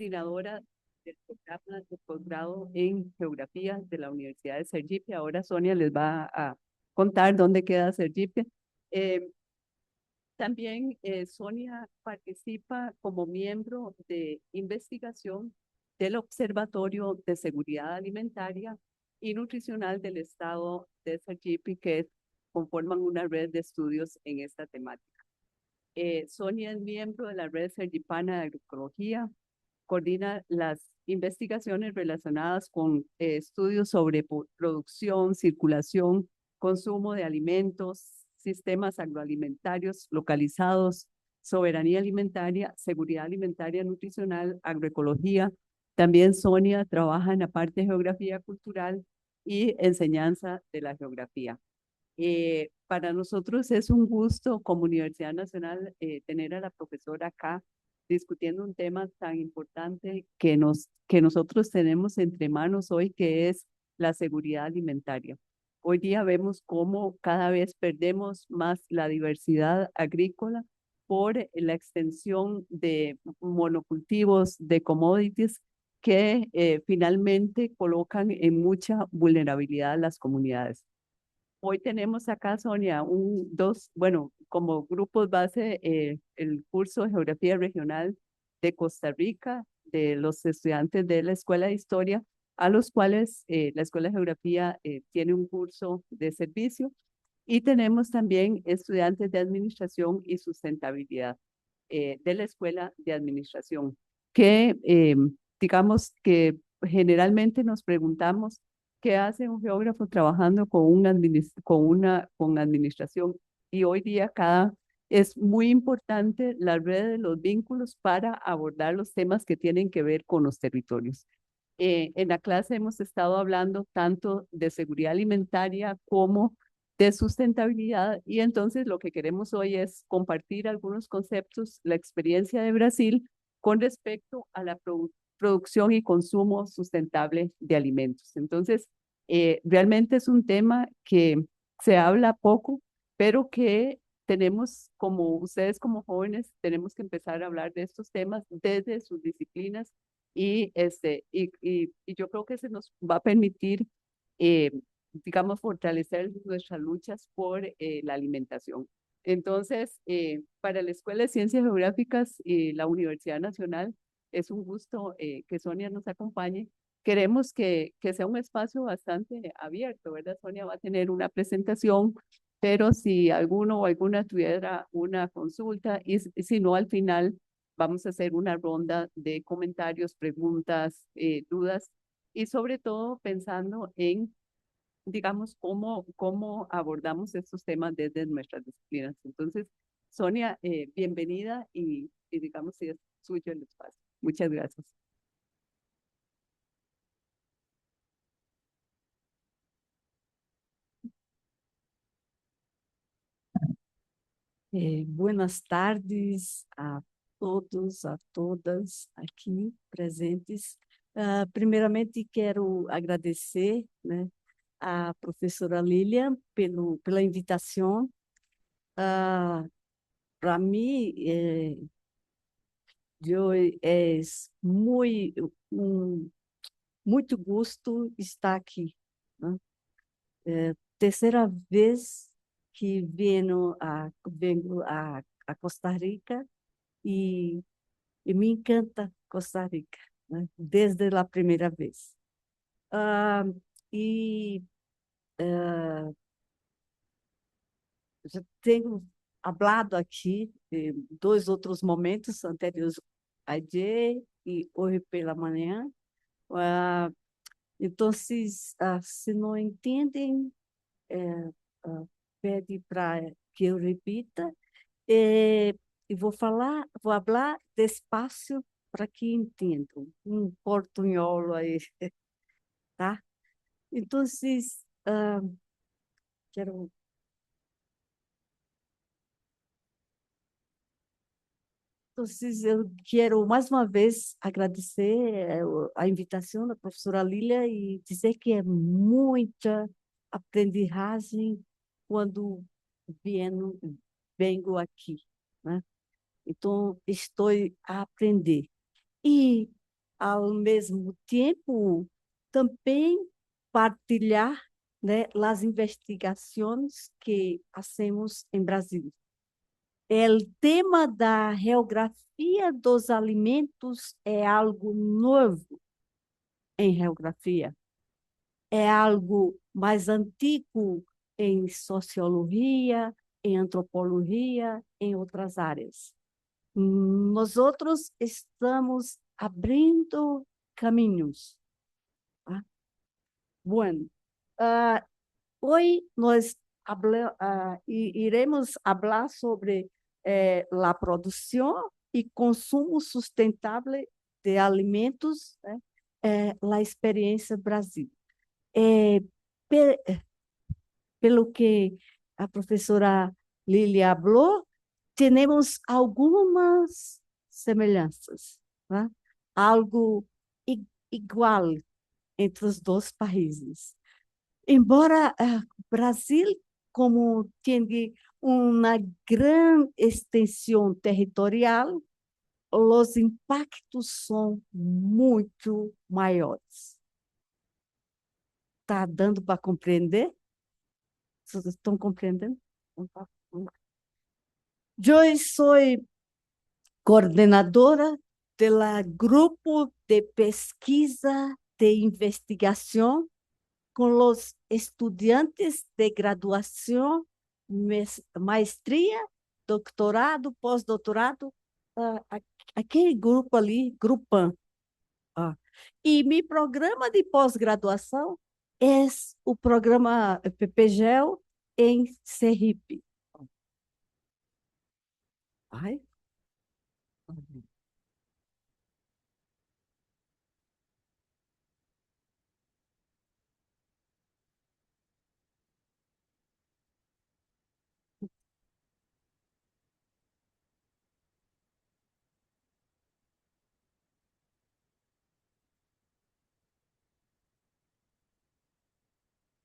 coordinadora del programa de posgrado en Geografía de la Universidad de Sergipe. Ahora Sonia les va a contar dónde queda Sergipe. Eh, También Sonia participa como miembro de investigación del Observatorio de Seguridad Alimentaria y Nutricional del Estado de Sergipe, que conforman una red de estudios en esta temática. Sonia es miembro de la Red Sergipana de Agroecología, coordina las investigaciones relacionadas con estudios sobre producción, circulación, consumo de alimentos, sistemas agroalimentarios localizados, soberanía alimentaria, seguridad alimentaria nutricional, agroecología. También Sonia trabaja en la parte de geografía cultural y enseñanza de la geografía. Para nosotros es un gusto como Universidad Nacional tener a la profesora acá discutiendo un tema tan importante que nosotros tenemos entre manos hoy, que es la seguridad alimentaria. Hoy día vemos cómo cada vez perdemos más la diversidad agrícola por la extensión de monocultivos, de commodities que finalmente colocan en mucha vulnerabilidad a las comunidades. Hoy tenemos acá, Sonia, bueno, como grupos base, el curso de Geografía Regional de Costa Rica, de los estudiantes de la Escuela de Historia, a los cuales la Escuela de Geografía tiene un curso de servicio. Y tenemos también estudiantes de Administración y Sustentabilidad de la Escuela de Administración, que digamos que generalmente nos preguntamos qué hace un geógrafo trabajando con administración. Y hoy día es muy importante la red de los vínculos para abordar los temas que tienen que ver con los territorios. En la clase hemos estado hablando tanto de seguridad alimentaria como de sustentabilidad, y entonces lo que queremos hoy es compartir algunos conceptos, la experiencia de Brasil con respecto a la producción y consumo sustentable de alimentos. Entonces, realmente es un tema que se habla poco, pero que tenemos, como ustedes como jóvenes, tenemos que empezar a hablar de estos temas desde sus disciplinas, y yo creo que se nos va a permitir, eh, digamos, fortalecer nuestras luchas por la alimentación. Entonces, para la Escuela de Ciencias Geográficas y la Universidad Nacional, es un gusto que Sonia nos acompañe. Queremos que sea un espacio bastante abierto, ¿verdad? Sonia va a tener una presentación, pero si alguno o alguna tuviera una consulta, y si no, al final vamos a hacer una ronda de comentarios, preguntas, dudas, y sobre todo pensando en, digamos, cómo abordamos estos temas desde nuestras disciplinas. Entonces, Sonia, bienvenida, y digamos, si es suyo el espacio. Muchas gracias. Buenas tardes a todos, a todas aqui presentes. Primeiramente, quero agradecer, né, a professora Lilian pela invitação. Para mim, é um, muito gosto estar aqui, né? Terceira vez que venho a Costa Rica, e, e me encanta Costa Rica, né? Desde a primeira vez. Ah, e já tenho falado aqui em dois outros momentos anteriores, ayer e hoje pela manhã. Ah, então, se não entendem, ah, pede para que eu repita. E vou falar despacio para que entendam. Um portunholo aí, tá? Então, quero Então, eu quero mais uma vez agradecer a invitação da professora Lília e dizer que é muita aprendizagem quando venho, venho aqui, né? Então, estou a aprender. E ao mesmo tempo, também partilhar, né, as investigações que fazemos em Brasil. O tema da geografia dos alimentos é algo novo em geografia. É algo mais antigo em sociologia, em antropologia, em outras áreas. Nós outros estamos abrindo caminhos. Tá? Bueno, uh, hoje nós iremos falar sobre a produção e consumo sustentável de alimentos, né? A experiência Brasil. Pe pelo que a professora Lilia falou, temos algumas semelhanças, né? Algo igual entre os dois países. Embora o Brasil, como tem uma grande extensão territorial, os impactos são muito maiores. Está dando para compreender? Vocês estão compreendendo? Eu sou coordenadora do grupo de pesquisa de investigação com os estudantes de graduação, maestria, doutorado, pós-doutorado, aquele grupo ali, Grupan. E meu programa de pós-graduação é o programa PPGEL em Sergipe. Ai.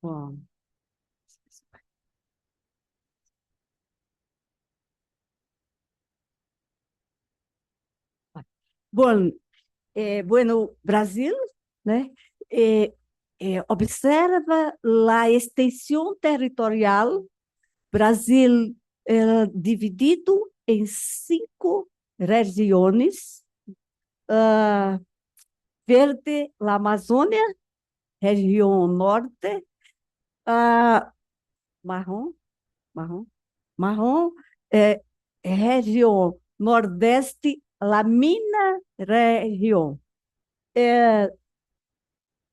Bom, bom, bueno, Brasil, né? Observa a extensão territorial. Brasil é dividido em 5 regiões. Verde, a Amazônia, região norte, marrom, marrom, marrom, região nordeste, a Minas região.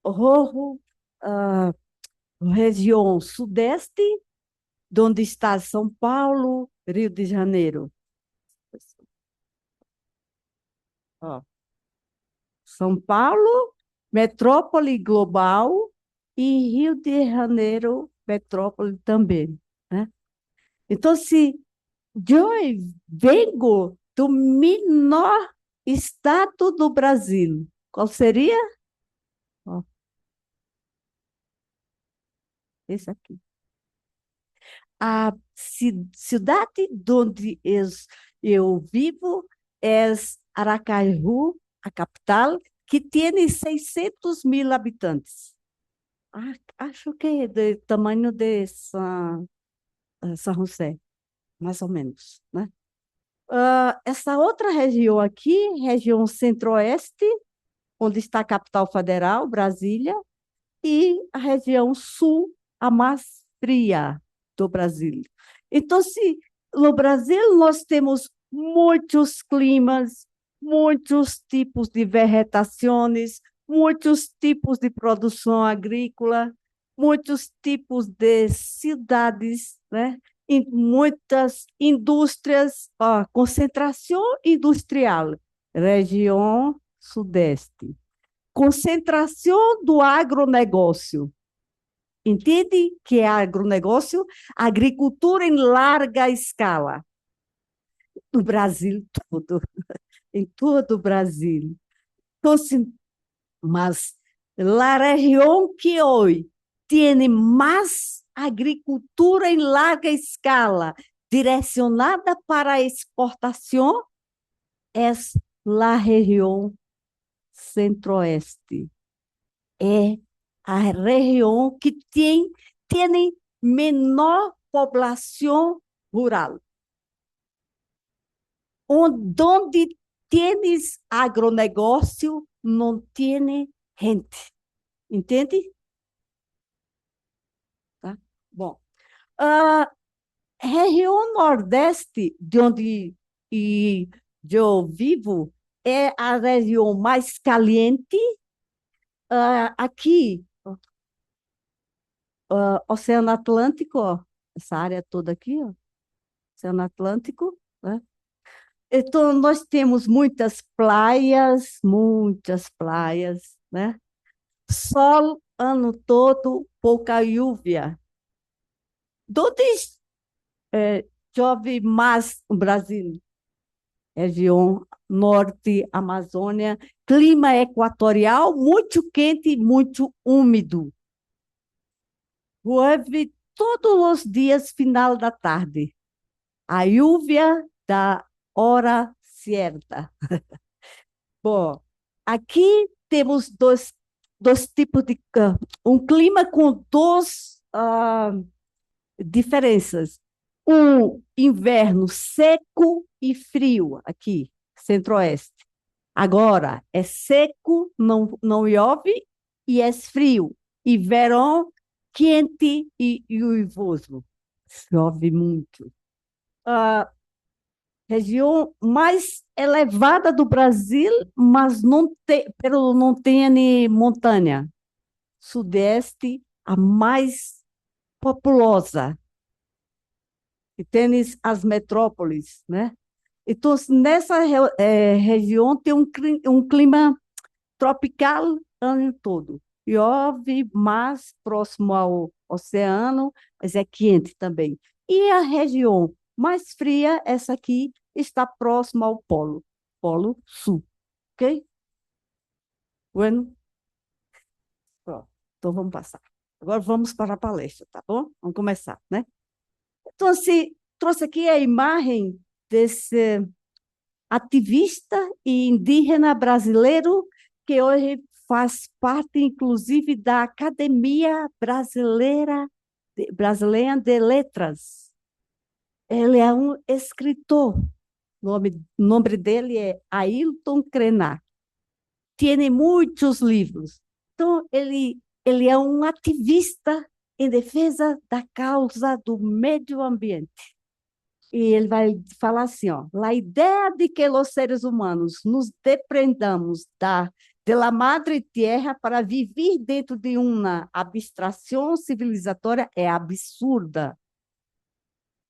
Rojo, região sudeste, onde está São Paulo, Rio de Janeiro. Ó. São Paulo, metrópole global, e Rio de Janeiro, metrópole também. Né? Então, se eu venho do menor estado do Brasil, qual seria? Ó, esse aqui. A cidade onde eu vivo é Aracaju, a capital, que tem 600.000 habitantes. Acho que é do tamanho de São José, mais ou menos, né? Essa outra região aqui, região centro-oeste, onde está a capital federal, Brasília, e a região sul, a mais fria do Brasil. Então, se no Brasil nós temos muitos climas, muitos tipos de vegetações, muitos tipos de produção agrícola, muitos tipos de cidades, né? E muitas indústrias, concentração industrial, região sudeste. Concentração do agronegócio. Entende que é agronegócio? Agricultura em larga escala. No Brasil todo, em todo o Brasil. Então, mas a região que hoje tem mais agricultura em larga escala, direcionada para a exportação, é a região Centro-Oeste. É a região que tem menor população rural. Onde tienes agronegócio, não tem gente. Entende? Tá? Bom, a região Nordeste, de onde eu vivo, é a região mais caliente. Aqui, Oceano Atlântico, ó, essa área toda aqui, ó, Oceano Atlântico, né? Então, nós temos muitas praias, né? Sol ano todo, pouca lluvia. Onde chove mais no Brasil? Região norte, Amazônia, clima equatorial, muito quente e muito úmido. Chove todos os dias, final da tarde. A lluvia da hora certa. Bom, aqui temos dois tipos de um clima com duas diferenças. Um inverno seco e frio aqui, centro-oeste. Agora, é seco, não chove, e é frio. E verão quente e uivoso. Chove muito. A região mais elevada do Brasil, mas não tem nem montanha. Sudeste, a mais populosa. E tem as metrópoles, né? Então, nessa região tem um clima tropical ano todo. Chove mais próximo ao oceano, mas é quente também. E a região mais fria, essa aqui, está próxima ao Polo Sul, ok? Bueno, pronto. Então vamos passar. Agora vamos para a palestra, tá bom? Vamos começar, né? Então, se trouxe aqui a imagem desse ativista e indígena brasileiro que hoje faz parte, inclusive, da Academia Brasileira de Letras. Ele é um escritor. O nome dele é Ailton Krenak. Tem muitos livros. Então, ele é um ativista em defesa da causa do meio ambiente. E ele vai falar assim, ó, a ideia de que os seres humanos nos depreendamos de la madre tierra para viver dentro de uma abstração civilizatória é absurda.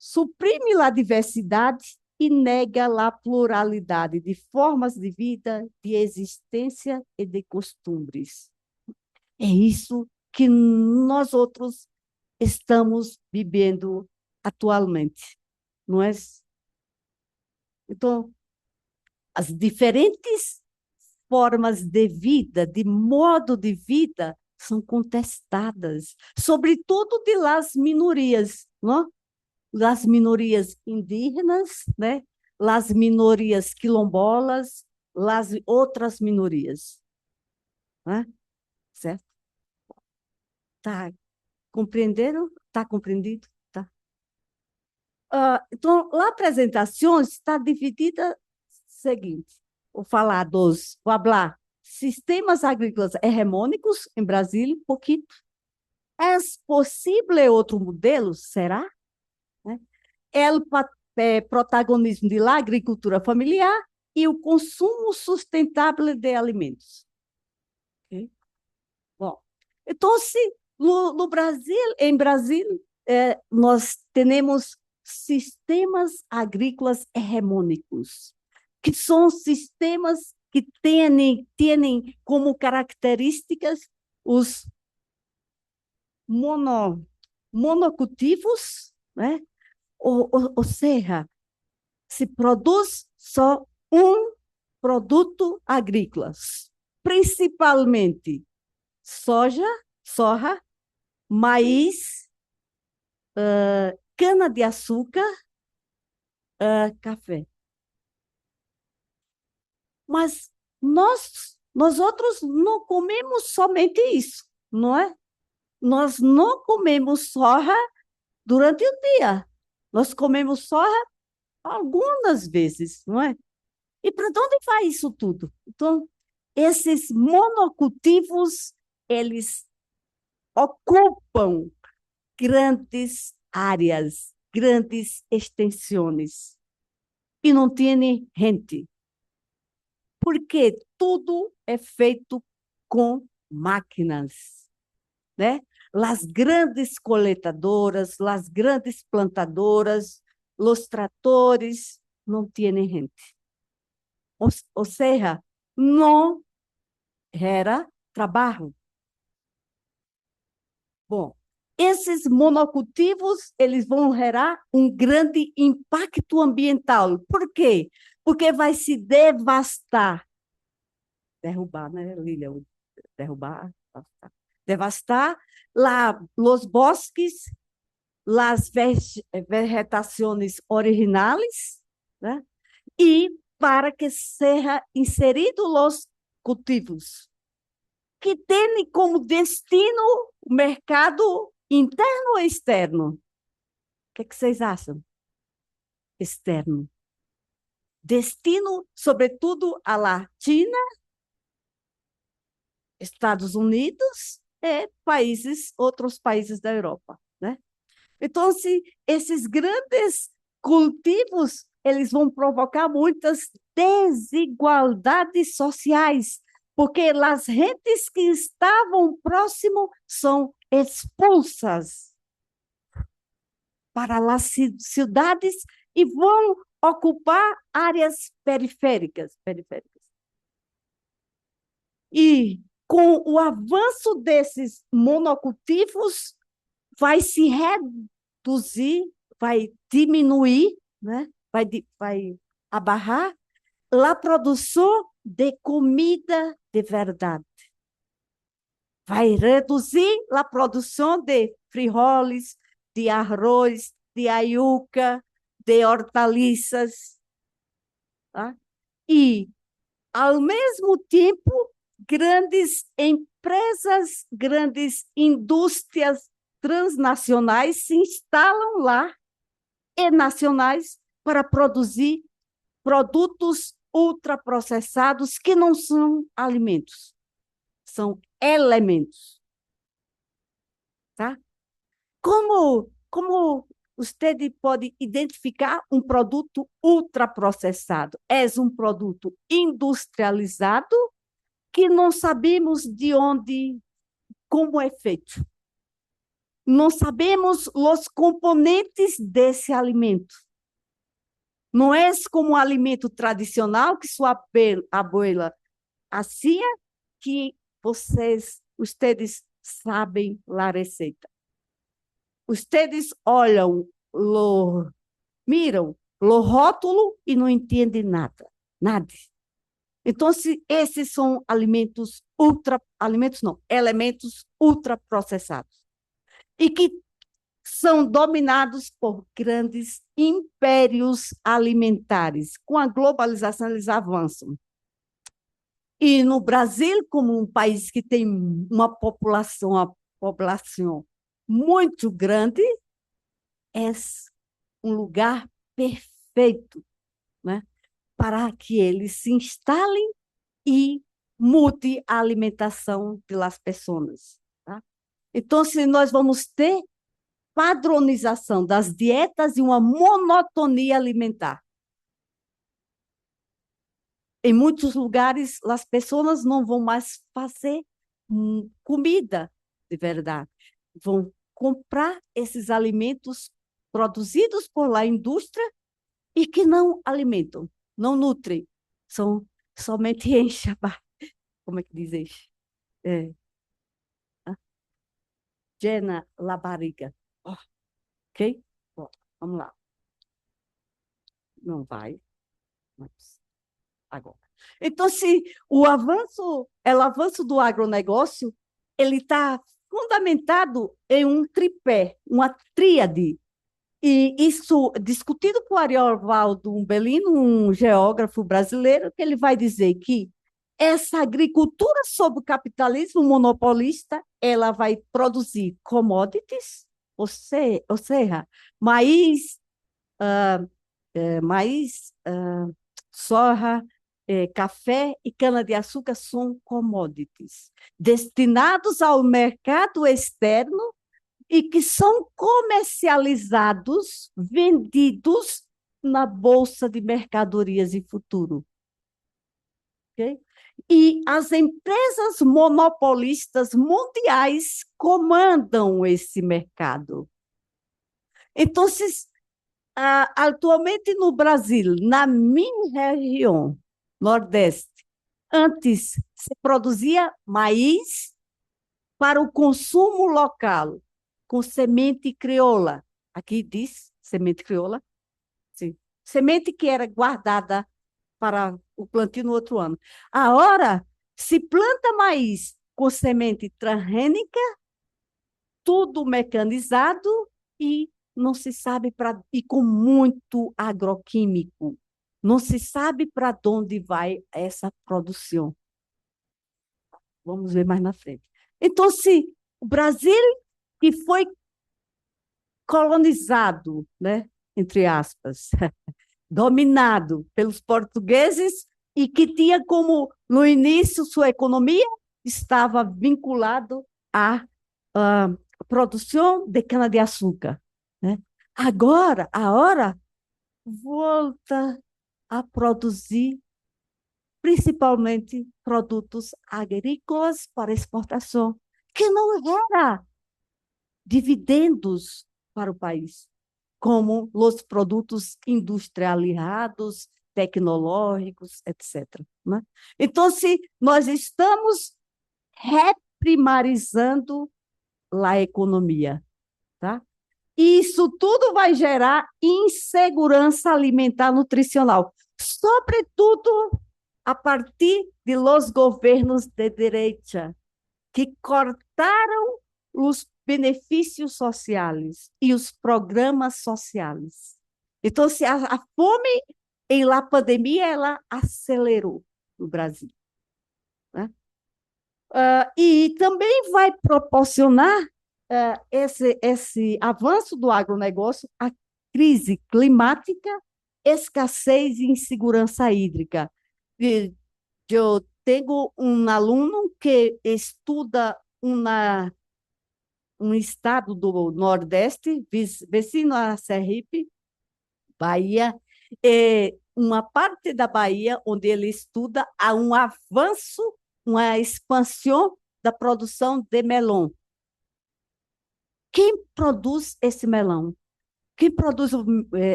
Suprime a diversidade e nega a pluralidade de formas de vida, de existência e de costumes. É isso que nós outros estamos vivendo atualmente, não é? Então, as diferentes formas de vida, de modo de vida, são contestadas, sobretudo de las minorias, não? Las minorias indígenas, né? Las minorias quilombolas, las outras minorias, né? Certo? Tá compreenderam? Tá compreendido? Tá. Então, a apresentação está dividida seguinte. Vou falar sistemas agrícolas hegemônicos em Brasil, pouquinho. É possível outro modelo? Será? Né? É o protagonismo da agricultura familiar e o consumo sustentável de alimentos. Okay? Bom, então, se no Brasil, em Brasil, nós temos sistemas agrícolas hegemônicos, que são sistemas que têm como características os monocultivos, né? Ou seja, se produz só um produto agrícola, principalmente soja, maíz, cana-de-açúcar, café. Mas nós outros não comemos somente isso, não é? Nós não comemos soja durante o dia. Nós comemos soja algumas vezes, não é? E para onde vai isso tudo? Então, esses monocultivos, eles ocupam grandes áreas, grandes extensões, e não tem gente, porque tudo é feito com máquinas, né? As grandes coletadoras, as grandes plantadoras, os tratores, não têm gente. Ou seja, não era trabalho. Bom, esses monocultivos, eles vão gerar um grande impacto ambiental. Por quê? Porque vai se derrubar, né, Lília? Derrubar, devastar lá os bosques, as vegetações originais, né? E para que seja inserido os cultivos que tem como destino o mercado interno ou externo? O que vocês acham? Externo. Destino, sobretudo, a la China, Estados Unidos e outros países da Europa, né? Então, se esses grandes cultivos, eles vão provocar muitas desigualdades sociais, porque as gentes que estavam próximo são expulsas para as cidades e vão ocupar áreas periféricas. E com o avanço desses monocultivos, vai se reduzir, vai diminuir, né? vai abarrar a produção de comida de verdade. Vai reduzir a produção de frijoles, de arroz, de aiuca, de hortaliças. Tá? E, ao mesmo tempo, grandes empresas, grandes indústrias transnacionais se instalam lá e nacionais para produzir produtos ultraprocessados que não são alimentos, são elementos. Tá? Como você pode identificar um produto ultraprocessado? É um produto industrializado que não sabemos de onde, como é feito. Não sabemos os componentes desse alimento. Não é como um alimento tradicional que sua abuela hacía, que vocês sabem a receita. Vocês olham, miram o rótulo e não entendem nada. Nada. Então, esses são elementos ultraprocessados. E que são dominados por grandes impérios alimentares. Com a globalização, eles avançam. E no Brasil, como um país que tem uma população muito grande, é um lugar perfeito, né, para que eles se instalem e mude a alimentação das pessoas. Tá? Então, se nós vamos ter padronização das dietas e uma monotonia alimentar. Em muitos lugares, as pessoas não vão mais fazer comida de verdade. Vão comprar esses alimentos produzidos por lá indústria e que não alimentam, não nutrem, são somente enchem, como é que diz? Llena la barriga. Oh, ok? Bom, vamos lá. Não vai. Mas agora. Então, se o avanço do agronegócio, ele está fundamentado em um tripé, uma tríade. E isso, discutido por Ariovaldo Umbelino, um geógrafo brasileiro, que ele vai dizer que essa agricultura sob o capitalismo monopolista, ela vai produzir commodities, ou seja, maíz, maíz, soja, café e cana-de-açúcar são commodities destinados ao mercado externo e que são comercializados, vendidos na Bolsa de Mercadorias e Futuro. Okay? E as empresas monopolistas mundiais comandam esse mercado. Então, atualmente no Brasil, na minha região, Nordeste, antes se produzia maíz para o consumo local, com semente crioula. Aqui diz semente crioula. Sim. Semente que era guardada para o plantio no outro ano. Agora, se planta maíz com semente transgênica, tudo mecanizado e não se sabe e com muito agroquímico. Não se sabe para onde vai essa produção. Vamos ver mais na frente. Então, se o Brasil, que foi colonizado, né, entre aspas, dominado pelos portugueses e que tinha como, no início, sua economia estava vinculado à produção de cana-de-açúcar. Né? Agora, a hora volta a produzir principalmente produtos agrícolas para exportação, que não era dividendos para o país, como os produtos industrializados, tecnológicos, etc. Né? Então, se nós estamos reprimarizando a economia, tá? Isso tudo vai gerar insegurança alimentar nutricional, sobretudo a partir de los governos de direita, que cortaram os benefícios sociais e os programas sociais. Então, se a fome em la pandemia, ela acelerou no Brasil. Né? E também vai proporcionar esse avanço do agronegócio, a crise climática, escassez e insegurança hídrica. Eu tenho um aluno que estuda um estado do Nordeste, vecino a Sergipe, Bahia, uma parte da Bahia onde ele estuda há um avanço, uma expansão da produção de melão. Quem produz esse melão? Quem produz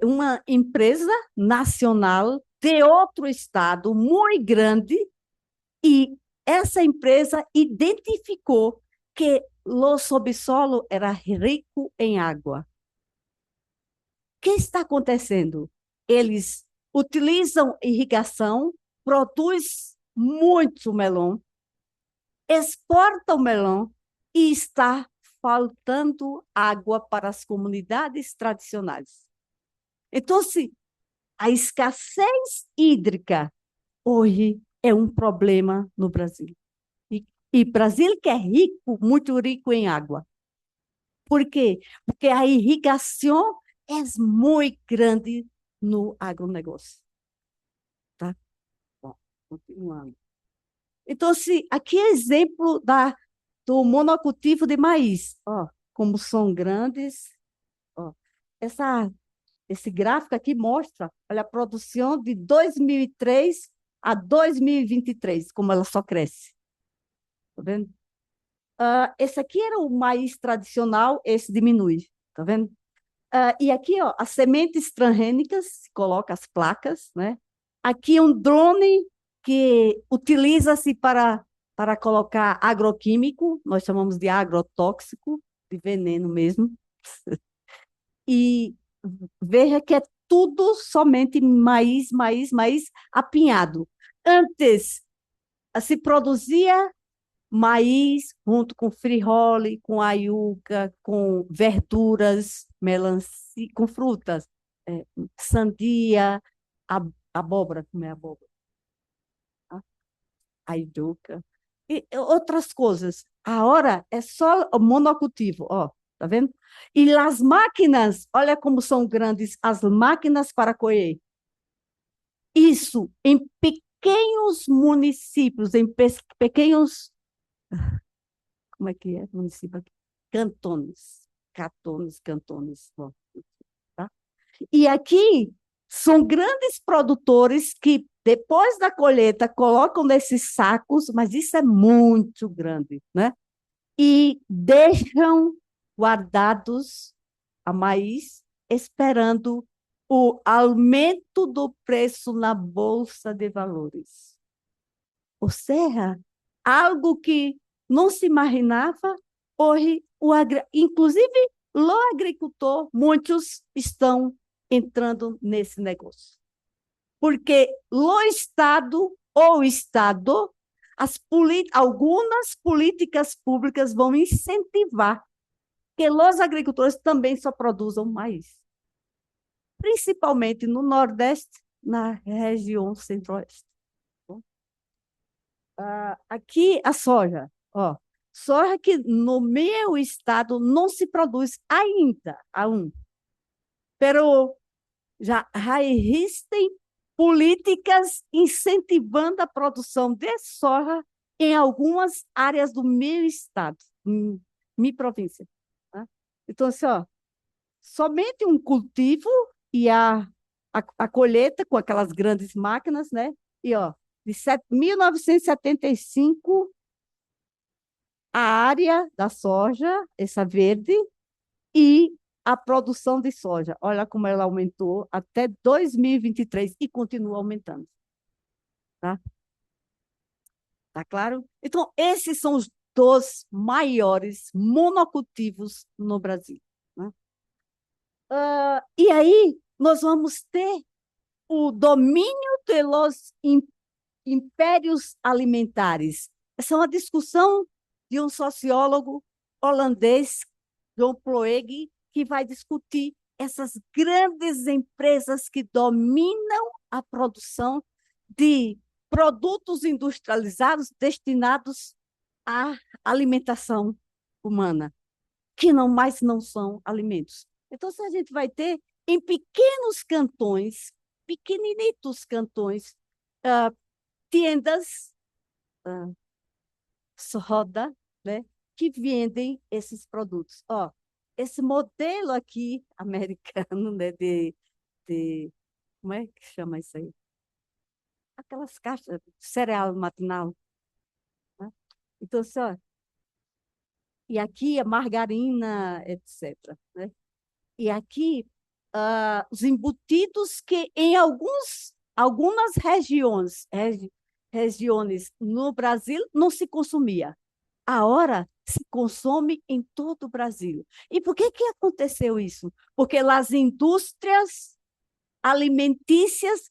uma empresa nacional de outro estado muito grande, e essa empresa identificou que o subsolo era rico em água. O que está acontecendo? Eles utilizam irrigação, produz muito melão, exportam melão e está faltando água para as comunidades tradicionais. Então, se a escassez hídrica hoje é um problema no Brasil. E Brasil que é rico, muito rico em água. Por quê? Porque a irrigação é muito grande no agronegócio. Tá? Bom, continuando. Então, aqui é exemplo do monocultivo de maíz. Ó, como são grandes. Ó, esse gráfico aqui mostra, olha, a produção de 2003 a 2023, como ela só cresce. Tá vendo? Esse aqui era o maíz tradicional, esse diminui. Tá vendo? E aqui, ó, as sementes transgênicas, se coloca as placas, né? Aqui um drone que utiliza-se para colocar agroquímico, nós chamamos de agrotóxico, de veneno mesmo. E veja que é tudo somente maíz, maíz, maíz apinhado. Antes se produzia maíz junto com frijole, com aiuca, com verduras, melancia, com frutas, sandia, abóbora, como é abóbora? a yuca e outras coisas. Agora é só o monocultivo, ó, tá vendo? E as máquinas, olha como são grandes as máquinas para colher. Isso em pequenos municípios, em pequenos, como é que é município aqui? Cantones, cantones, bom, tá? E aqui são grandes produtores que, depois da colheita, colocam nesses sacos, mas isso é muito grande, né? E deixam guardados a maíz, esperando o aumento do preço na Bolsa de Valores. Ou seja, algo que não se imaginava, hoje, inclusive, o agricultor, muitos estão entrando nesse negócio. Porque o Estado, algumas políticas públicas vão incentivar que os agricultores também só produzam mais, principalmente no Nordeste, na região Centro-Oeste. Aqui a soja, ó, soja que no meu estado não se produz ainda, pero já existem políticas incentivando a produção de soja em algumas áreas do meu estado, minha província. Tá? Então, assim, ó, somente um cultivo e a colheita com aquelas grandes máquinas, né? E, ó, de 1975, a área da soja, essa verde, e a produção de soja. Olha como ela aumentou até 2023 e continua aumentando. Tá? Tá claro? Então, esses são os dois maiores monocultivos no Brasil. Né? E aí, nós vamos ter o domínio dos impérios alimentares. Essa é uma discussão de um sociólogo holandês, John Ploeg, que vai discutir essas grandes empresas que dominam a produção de produtos industrializados destinados à alimentação humana, que não mais não são alimentos. Então, se a gente vai ter em pequenos cantões, pequeninitos cantões, uh, tendas, uh, roda, né, que vendem esses produtos. Ó, esse modelo aqui americano, né, de como é que chama isso aí? Aquelas caixas de cereal matinal. Né? Então, só, e aqui a margarina, etc. Né? E aqui os embutidos que em algumas regiões no Brasil não se consumia. Agora se consome em todo o Brasil. E por que aconteceu isso? Porque as indústrias alimentícias,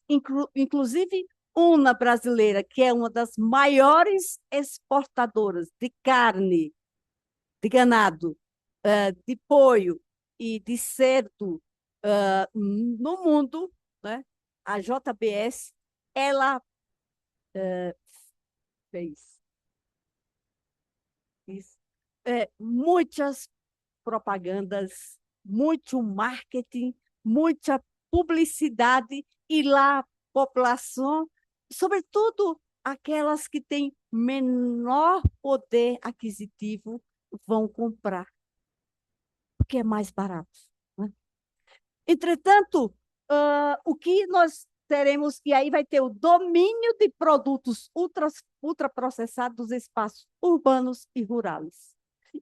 inclusive uma brasileira, que é uma das maiores exportadoras de carne, de ganado, de porco e de cerdo no mundo, né? A JBS, ela fez isso, muitas propagandas, muito marketing, muita publicidade e lá a população, sobretudo aquelas que têm menor poder aquisitivo, vão comprar, porque é mais barato. Né? Entretanto, o que nós teremos, e aí vai ter o domínio de produtos ultraprocessados dos espaços urbanos e rurais.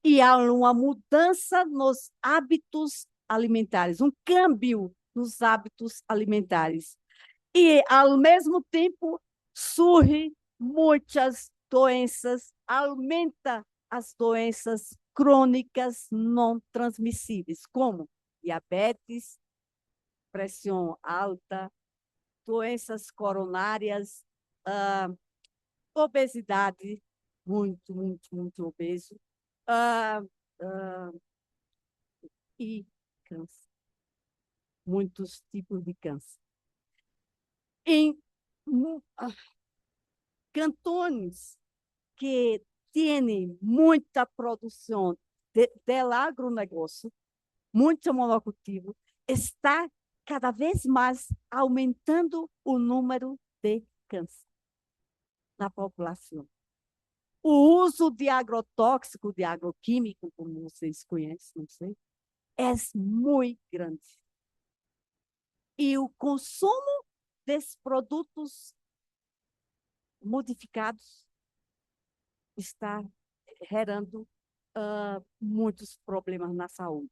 E há uma mudança nos hábitos alimentares, um câmbio nos hábitos alimentares. E, ao mesmo tempo, surgem muitas doenças, aumenta as doenças crônicas não transmissíveis, como diabetes, pressão alta, doenças coronárias, ah, obesidade, muito obeso, ah, ah, e câncer, muitos tipos de câncer. Em, cantões que têm muita produção del agronegócio, muito monocultivo, está cada vez mais aumentando o número de câncer na população. O uso de agrotóxico, de agroquímico, como vocês conhecem, não sei, é muito grande. E o consumo desses produtos modificados está gerando muitos problemas na saúde.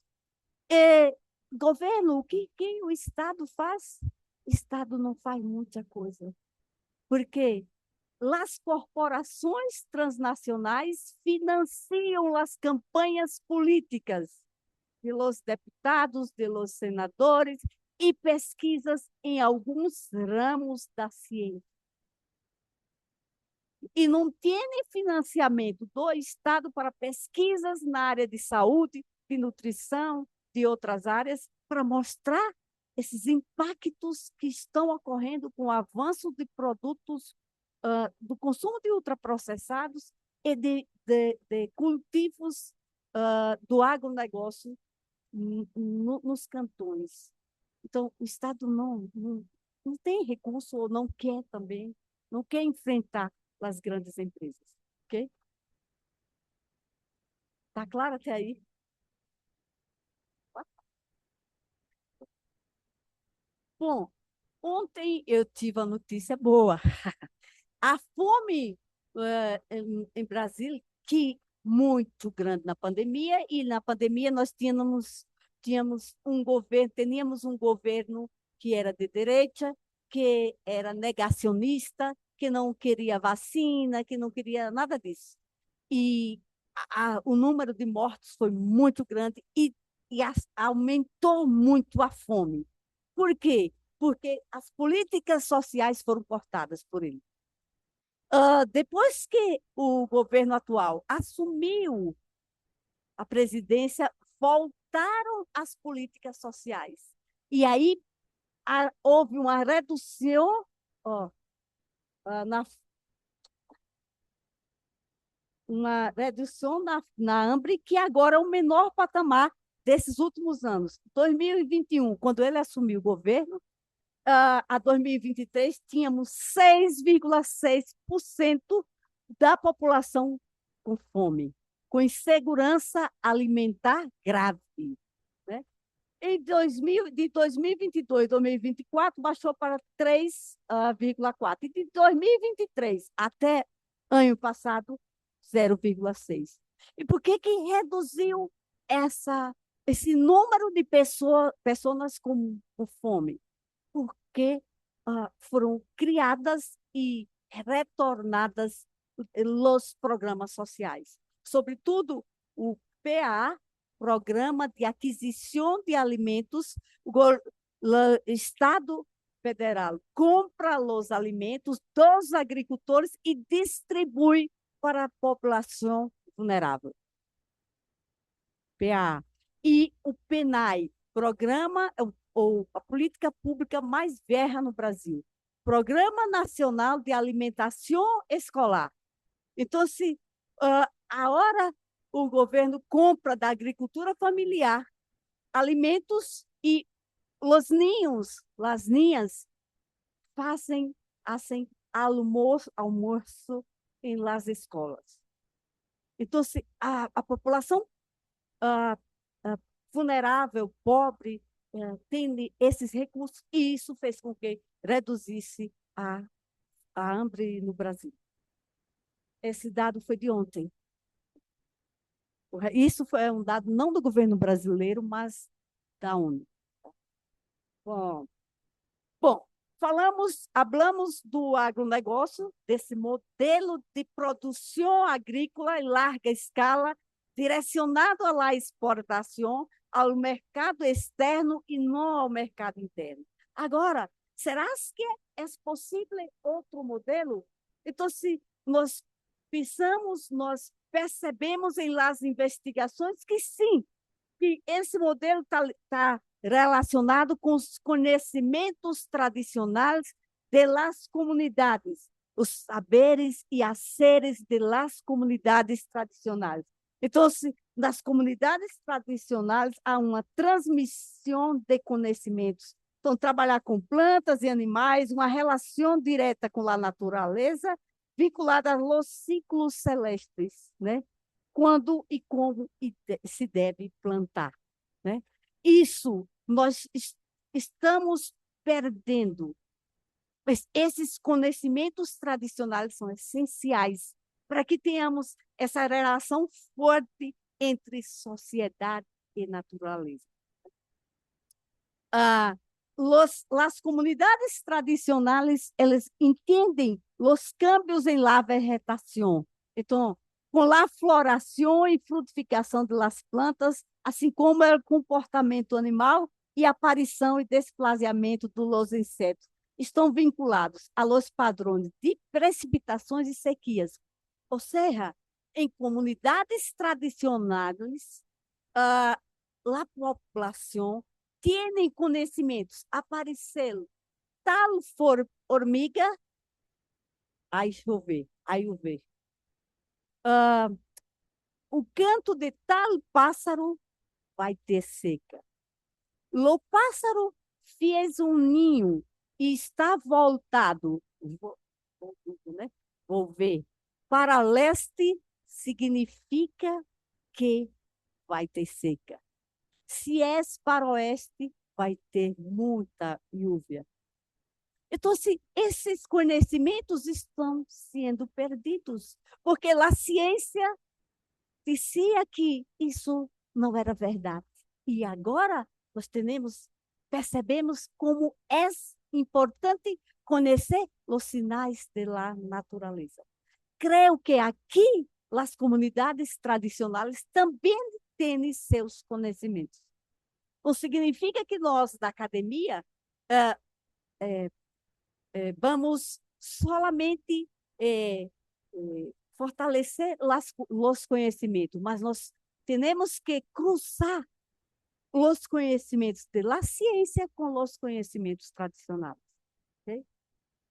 E, governo, o que o Estado faz? O Estado não faz muita coisa, porque as corporações transnacionais financiam as campanhas políticas de los deputados, de los senadores e pesquisas em alguns ramos da ciência. E não tem financiamento do Estado para pesquisas na área de saúde, de nutrição, de outras áreas, para mostrar esses impactos que estão ocorrendo com o avanço de produtos, do consumo de ultraprocessados e de cultivos do agronegócio nos cantões. Então, o Estado não tem recurso ou não quer também, não quer enfrentar as grandes empresas. Ok? Está claro até aí? Bom, ontem eu tive a notícia boa. A fome em Brasil, que muito grande na pandemia, e na pandemia nós teníamos um governo que era de direita, que era negacionista, que não queria vacina, que não queria nada disso. E o número de mortos foi muito grande e aumentou muito a fome. Por quê? Porque as políticas sociais foram cortadas por ele. Depois que o governo atual assumiu a presidência, voltaram as políticas sociais. E aí houve uma redução na na hambre, que agora é o menor patamar desses últimos anos. 2021, quando ele assumiu o governo, a 2023, tínhamos 6,6% da população com fome, com insegurança alimentar grave. Né? De 2022 a 2024, baixou para 3,4%. E de 2023 até ano passado, 0,6%. E por que reduziu esse número de pessoas com fome? Porque foram criadas e retornadas os programas sociais. Sobretudo, o PA, Programa de Aquisição de Alimentos, o Estado Federal compra os alimentos dos agricultores e distribui para a população vulnerável. PA. E o PNAE, Programa ou a política pública mais velha no Brasil, Programa Nacional de Alimentação Escolar. Então, se a hora o governo compra da agricultura familiar alimentos e os ninhos, as ninhas, fazem almoço em las escolas. Então, se a população vulnerável, pobre, tem esses recursos, e isso fez com que reduzisse a hambre no Brasil. Esse dado foi de ontem. Isso foi um dado não do governo brasileiro, mas da ONU. Bom, falamos do agronegócio, desse modelo de produção agrícola em larga escala, direcionado à exportação, ao mercado externo e não ao mercado interno. Agora, será que é possível outro modelo? Então, se nós pensamos, nós percebemos em las investigações que sim, que esse modelo está relacionado com os conhecimentos tradicionais das comunidades, os saberes e haceres de las comunidades tradicionais. Então, nas comunidades tradicionais, há uma transmissão de conhecimentos. Então, trabalhar com plantas e animais, uma relação direta com a natureza, vinculada aos ciclos celestes, né? Quando e como se deve plantar, né? Isso nós estamos perdendo. Mas esses conhecimentos tradicionais são essenciais para que tenhamos essa relação forte entre sociedade e natureza. Las comunidades tradicionais, elas entendem os cambios em la vegetação. Então, com a floração e frutificação das plantas, assim como o comportamento animal e aparição e desplaziamento dos insetos, estão vinculados a los padrões de precipitações e sequias. Ou seja, em comunidades tradicionais, a população tem conhecimentos. Apareceu tal formiga, aí chover, aí chover. O canto de tal pássaro vai ter seca. O pássaro fez um ninho e está voltado, vou ver, para leste significa que vai ter seca. Se é para oeste, vai ter muita lluvia. Então, assim, esses conhecimentos estão sendo perdidos, porque a ciência dizia que isso não era verdade. E agora nós percebemos como é importante conhecer os sinais da natureza. Creio que aqui as comunidades tradicionais também têm seus conhecimentos. Não significa que nós, da academia, vamos solamente fortalecer os conhecimentos, mas nós temos que cruzar os conhecimentos da ciência com os conhecimentos tradicionais. Okay?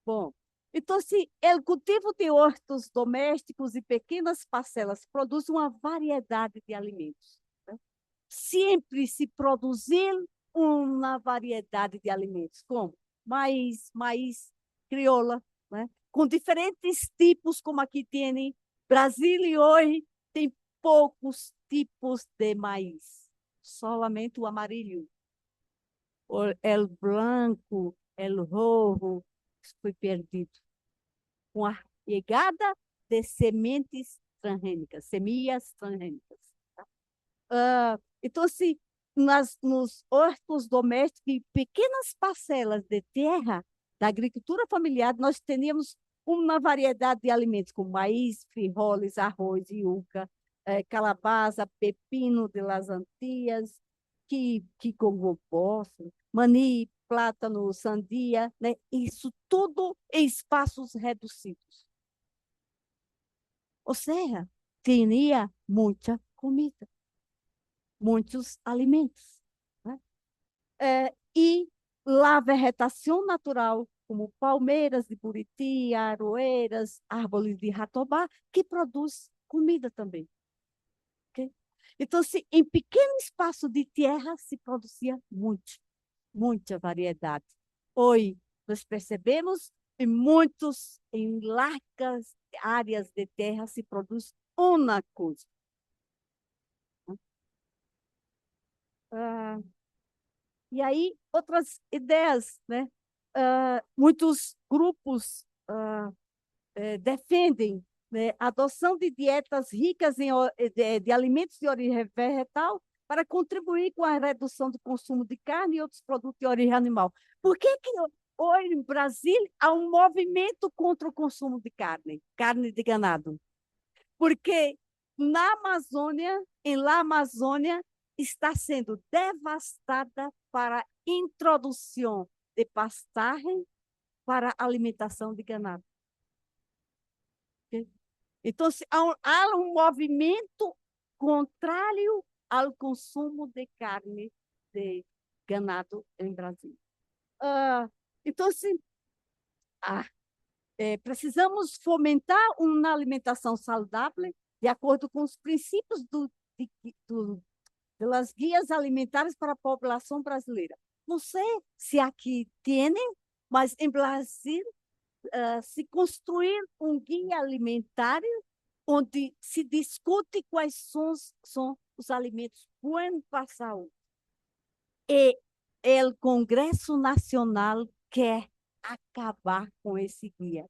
Bom, então, se o cultivo de hortos domésticos e pequenas parcelas produz uma variedade de alimentos, né? Sempre se produzir uma variedade de alimentos, como maíz crioula, né? Com diferentes tipos, como aqui tem. Brasil e hoje tem poucos tipos de maíz, solamente o amarillo. O branco, o rojo, foi perdido. Com a chegada de sementes transgênicas, semillas transgênicas. Então, se nos hortos domésticos e pequenas parcelas de terra da agricultura familiar, nós teríamos uma variedade de alimentos, como maíz, frijoles, arroz, yuca, calabaza, pepino de las Antillas, que congoposto, mani, plátano, sandia, né? Isso tudo em espaços reduzidos. Ou seja, teria muita comida, muitos alimentos. Né? E a vegetação natural, como palmeiras de buriti, aroeiras, árvores de ratobá, que produz comida também. Okay? Então, em pequeno espaço de terra se produzia muita variedade. Hoje, nós percebemos em largas áreas de terra se produz uma coisa. E aí, outras ideias, né? Muitos grupos defendem, né, a adoção de dietas ricas de alimentos de origem vegetal para contribuir com a redução do consumo de carne e outros produtos de origem animal. Por que hoje, no Brasil, há um movimento contra o consumo de carne de ganado? Porque em La Amazônia, está sendo devastada para introdução de pastagem para alimentação de ganado. Okay? Então, há um movimento contrário ao consumo de carne de ganado em Brasil. Então, precisamos fomentar uma alimentação saudável de acordo com os princípios das guias alimentares para a população brasileira. Não sei se aqui tem, mas em Brasil se construir um guia alimentar onde se discute quais são os alimentos bons para a saúde. E o Congresso Nacional quer acabar com esse guia,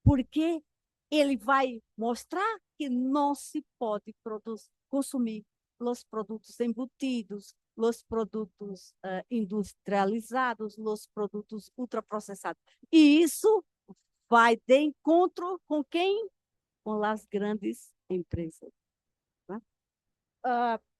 porque ele vai mostrar que não se pode consumir os produtos embutidos, os produtos industrializados, os produtos ultraprocessados. E isso vai de encontro com quem? Com as grandes empresas. Né?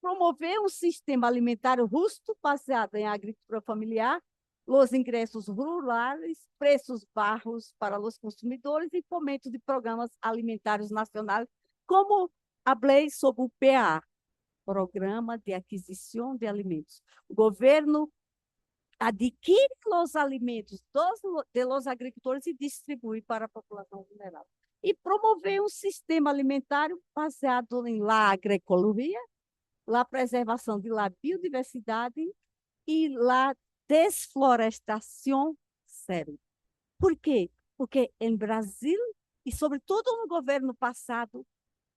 Promover um sistema alimentar justo, baseado em agricultura familiar, os ingressos rurais, preços baixos para os consumidores e fomento de programas alimentares nacionais, como a lei sobre o PA, Programa de Aquisição de Alimentos. O governo adquire os alimentos dos agricultores e distribui para a população vulnerável. E promover um sistema alimentar baseado em la agroecologia, la preservação de la biodiversidade e la desflorestação zero. Por quê? Porque em Brasil, e sobretudo no governo passado,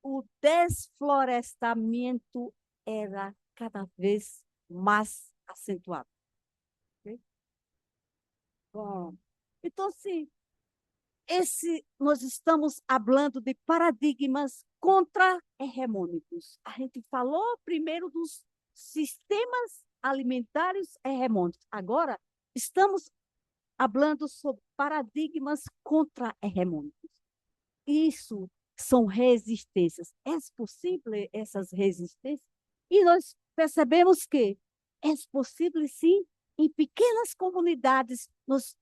o desflorestamento era cada vez mais acentuado. Okay? Bom, então, sim, nós estamos falando de paradigmas contra-hegemônicos. A gente falou primeiro dos sistemas alimentares hegemônicos. Agora, estamos falando sobre paradigmas contra-hegemônicos. Isso são resistências. É possível essas resistências? E nós percebemos que é possível, sim, em pequenas comunidades, nós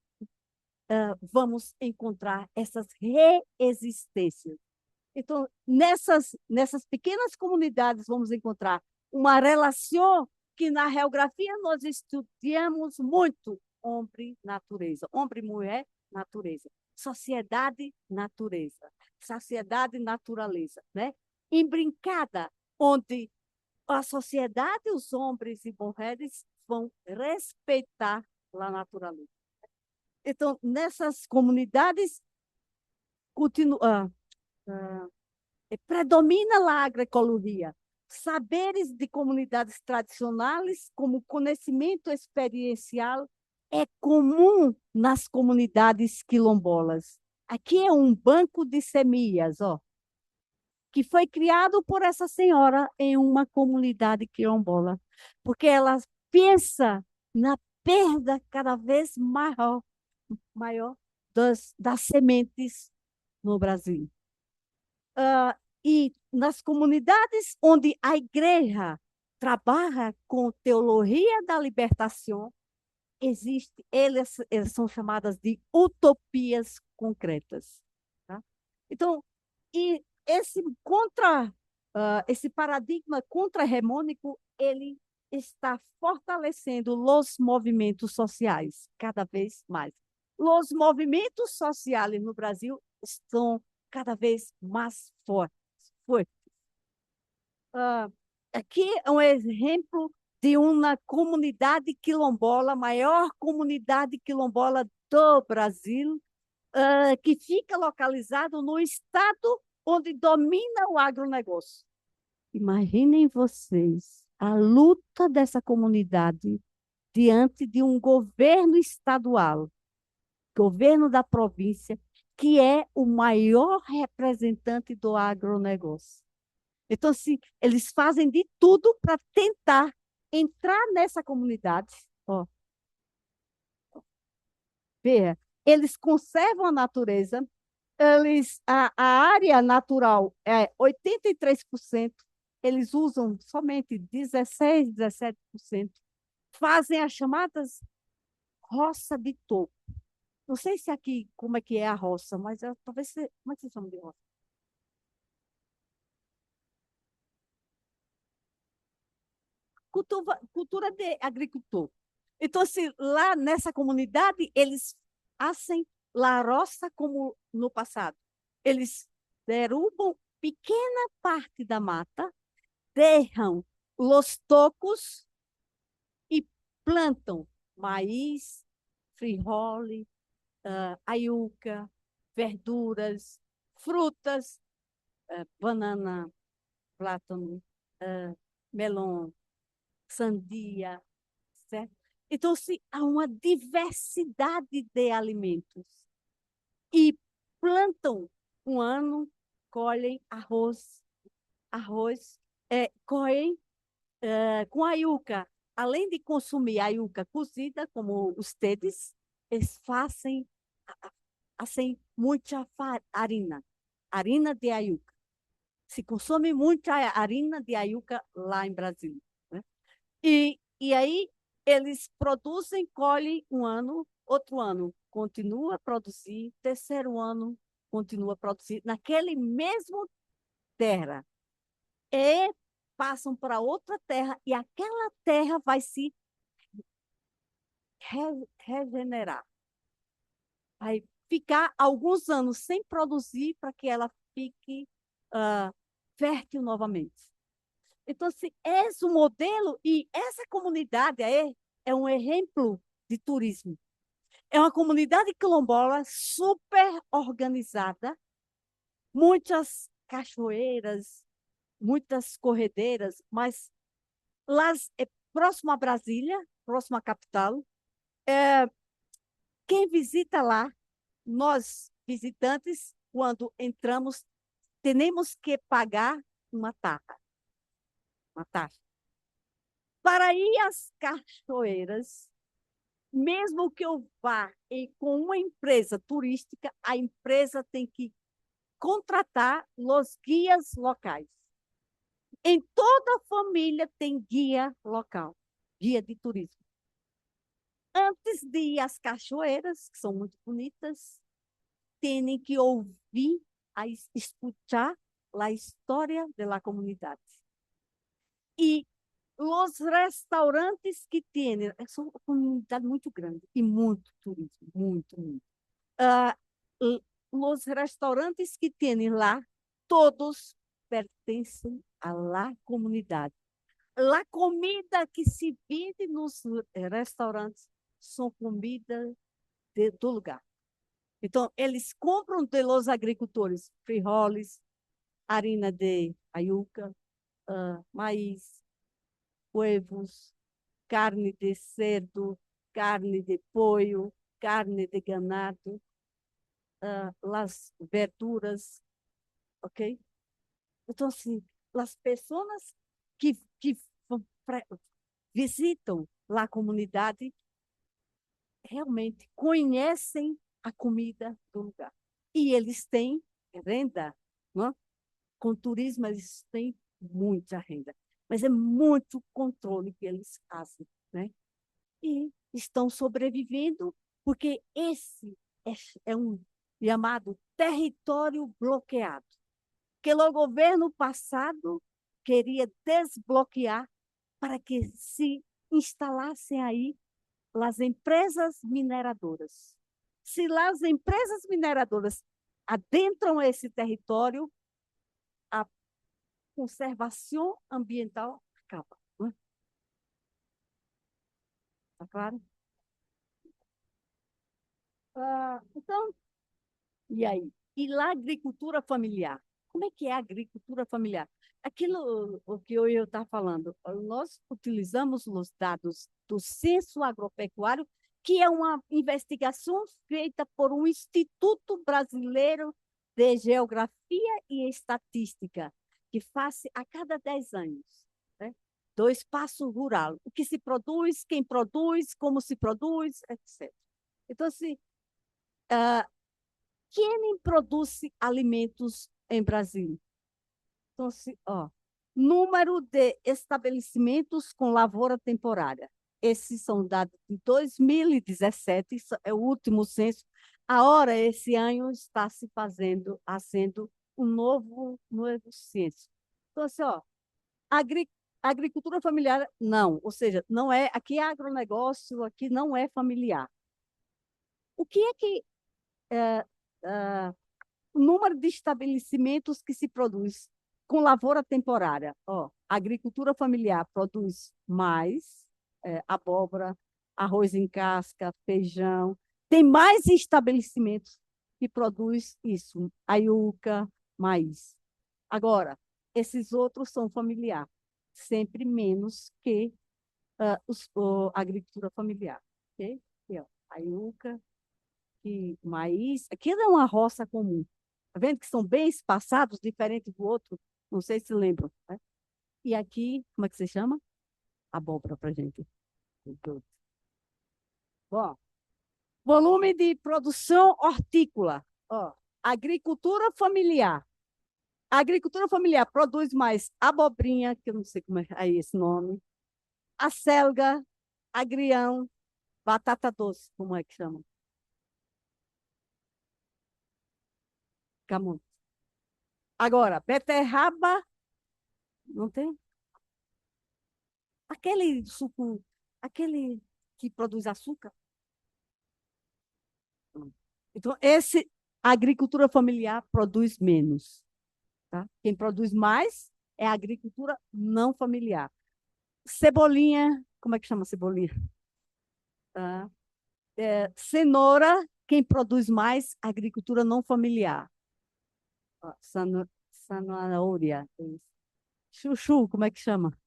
vamos encontrar essas resistências. Então, nessas pequenas comunidades, vamos encontrar uma relação que, na geografia, nós estudamos muito: homem-natureza, homem-mulher, natureza, sociedade-natureza, sociedade-natureza, né? Em brincada, onde a sociedade, os homens e mulheres vão respeitar a natureza. Então, nessas comunidades, predomina a agroecologia. Saberes de comunidades tradicionais, como conhecimento experiencial, é comum nas comunidades quilombolas. Aqui é um banco de semilhas, que foi criado por essa senhora em uma comunidade quilombola, porque ela pensa na perda cada vez maior das sementes no Brasil. E nas comunidades onde a igreja trabalha com teologia da libertação, elas são chamadas de utopias concretas. Tá? Então, e esse paradigma contra-hegemônico, ele está fortalecendo os movimentos sociais cada vez mais. Os movimentos sociais no Brasil estão cada vez mais fortes. Aqui é um exemplo de uma comunidade quilombola, maior comunidade quilombola do Brasil, que fica localizado no estado onde domina o agronegócio. Imaginem vocês a luta dessa comunidade diante de um governo estadual, governo da província, que é o maior representante do agronegócio. Então, assim, eles fazem de tudo para tentar entrar nessa comunidade. Eles conservam a natureza, a área natural é 83%, eles usam somente 16%, 17%, fazem as chamadas roça de topo. Não sei se aqui como é que é a roça, mas talvez como é que vocês chamam de roça? Cultura de agricultor. Então, assim, lá nessa comunidade, eles fazem La roça como no passado. Eles derrubam pequena parte da mata, deixam os tocos e plantam maíz, frijole, aiuca, verduras, frutas, banana, plátano, melão, sandia, certo? Então, se há uma diversidade de alimentos e plantam um ano, colhem arroz, colhem com a yuca. Além de consumir a yuca cozida, como os tedes, eles fazem muita harina de ayuca. Se consome muita harina de ayuca lá em Brasília, né? E aí eles produzem, colhem um ano, outro ano continua a produzir, terceiro ano continua a produzir, naquele mesmo terra. E passam para outra terra, e aquela terra vai se regenerar. Vai ficar alguns anos sem produzir para que ela fique fértil novamente. Então, se esse um modelo, e essa comunidade é um exemplo de turismo. É uma comunidade quilombola super organizada, muitas cachoeiras, muitas corredeiras, mas lá é próximo a Brasília, próximo à capital. Quem visita lá, nós visitantes, quando entramos, temos que pagar uma taxa. Uma taxa. Para ir às cachoeiras, mesmo que eu vá com uma empresa turística, a empresa tem que contratar os guias locais. Em toda família tem guia local, guia de turismo. Antes de ir às cachoeiras, que são muito bonitas, tem que ouvir, escutar a história da comunidade. E os restaurantes que têm, são uma comunidade muito grande e muito turismo, muito, muito. Os restaurantes que têm lá, todos pertencem à lá comunidade. A comida que se vende nos restaurantes são comida do lugar. Então, eles compram de los agricultores frijoles, harina de ayuca, maíz, huevos, carne de cerdo, carne de pollo, carne de ganado, as verduras, ok? Então, assim, as pessoas que visitam a comunidade realmente conhecem a comida do lugar. E eles têm renda, não? Com turismo eles têm muita renda, mas é muito controle que eles fazem, né? E estão sobrevivendo porque esse é um chamado território bloqueado, que o governo passado queria desbloquear para que se instalassem aí as empresas mineradoras. Se as empresas mineradoras adentram esse território, a conservação ambiental acaba. Está claro? Então, e aí? E lá, agricultura familiar? Como é que é a agricultura familiar? Aquilo o que eu estava falando, nós utilizamos os dados do Censo Agropecuário, que é uma investigação feita por um Instituto Brasileiro de Geografia e Estatística, que faz a cada 10 anos, né? Do espaço rural. O que se produz, quem produz, como se produz, etc. Então, assim, quem produz alimentos em Brasília? Então, número de estabelecimentos com lavoura temporária. Esses são dados de 2017, isso é o último censo. Agora, esse ano, está se fazendo um novo censo. Então, assim, agricultura familiar, não. Ou seja, não é, aqui é agronegócio, aqui não é familiar. O que é que ah, o número de estabelecimentos que se produz com lavoura temporária. Ó, a agricultura familiar produz mais abóbora, arroz em casca, feijão. Tem mais estabelecimentos que produz isso, a yuca, maíz. Agora, esses outros são familiar, sempre menos que a agricultura familiar. Ok? Aqui, ó, a yuca, e maíz. Aquilo é uma roça comum. Tá vendo que são bem espaçados, diferentes do outro? Não sei se lembram. Né? E aqui, como é que se chama? Abóbora para gente. Bom, volume de produção hortícola. Ó, agricultura familiar. A agricultura familiar produz mais abobrinha, que eu não sei como é aí esse nome, acelga, agrião, batata doce, como é que chama? Camote. Agora, beterraba, não tem? Aquele suco, aquele que produz açúcar. Então, a agricultura familiar produz menos. Tá? Quem produz mais é a agricultura não familiar. Cebolinha, como é que chama cebolinha? Tá? Cenoura, quem produz mais, agricultura não familiar. Zanahoria. Chuchu, como é que chama?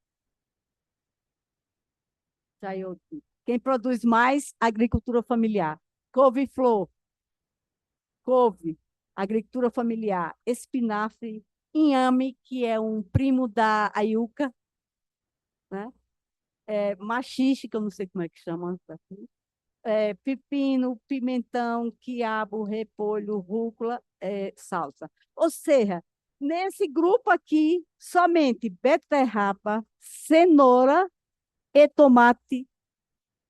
Chayote. Quem produz mais, agricultura familiar. Couve-flor, couve, agricultura familiar. Espinafre, inhame, que é um primo da aiuca, né? Maxixe, que eu não sei como é que chama aqui. Pepino, pimentão, quiabo, repolho, rúcula, salsa. Ou seja, nesse grupo aqui, somente beterraba, cenoura e tomate,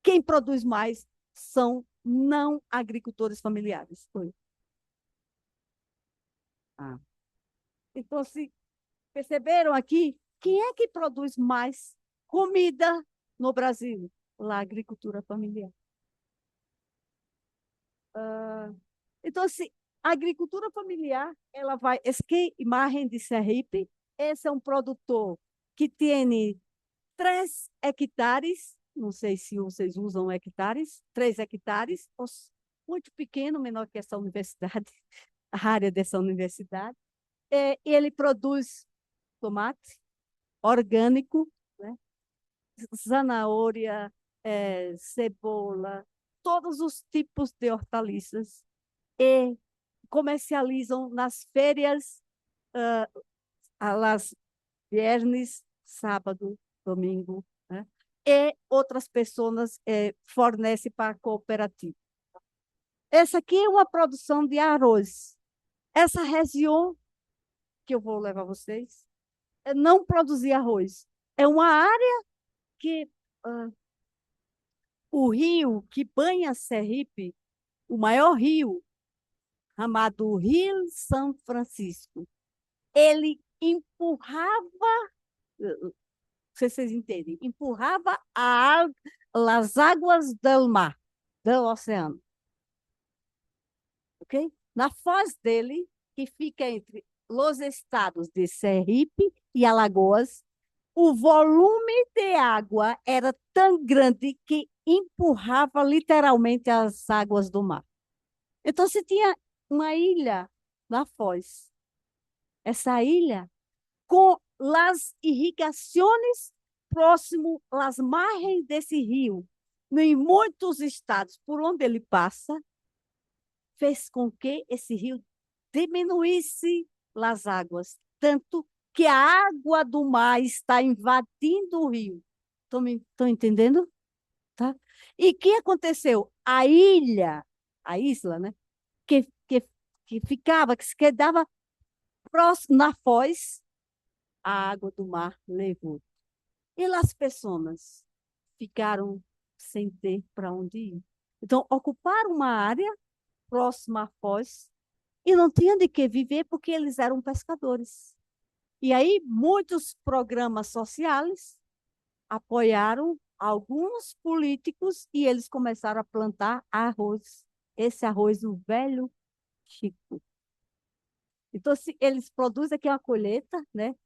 quem produz mais são não agricultores familiares. Foi. Ah. Então, se perceberam aqui, quem é que produz mais comida no Brasil? A agricultura familiar. Então, assim, a agricultura familiar, ela vai... Esse que imagem de Sergipe, esse é um produtor que tem 3 hectares, não sei se vocês usam hectares, 3 hectares, muito pequeno, menor que essa universidade, a área dessa universidade. E ele produz tomate orgânico, né? Zanahoria, cebola, todos os tipos de hortaliças e comercializam nas feiras, às viernes, sábado, domingo, né? E outras pessoas fornecem para a cooperativa. Essa aqui é uma produção de arroz. Essa região que eu vou levar vocês não produzia arroz. É uma área que o rio que banha Sergipe, o maior rio, chamado Rio São Francisco, ele empurrava, não sei se vocês entendem, empurrava as águas do mar, do oceano. Ok? Na foz dele, que fica entre os estados de Sergipe e Alagoas, o volume de água era tão grande que empurrava literalmente as águas do mar. Então, se tinha uma ilha na foz, essa ilha, com as irrigações próximo às margens desse rio, em muitos estados por onde ele passa, fez com que esse rio diminuísse as águas, tanto que a água do mar está invadindo o rio. Estão entendendo? Tá? E o que aconteceu? A isla, né? Que ficava, que se quedava próximo na foz, a água do mar levou. E as pessoas ficaram sem ter para onde ir. Então, ocuparam uma área próxima à foz e não tinham de que viver porque eles eram pescadores. E aí, muitos programas sociais apoiaram alguns políticos e eles começaram a plantar arroz. Esse arroz, o velho Chico. Então, se eles produzem aqui uma colheita, né?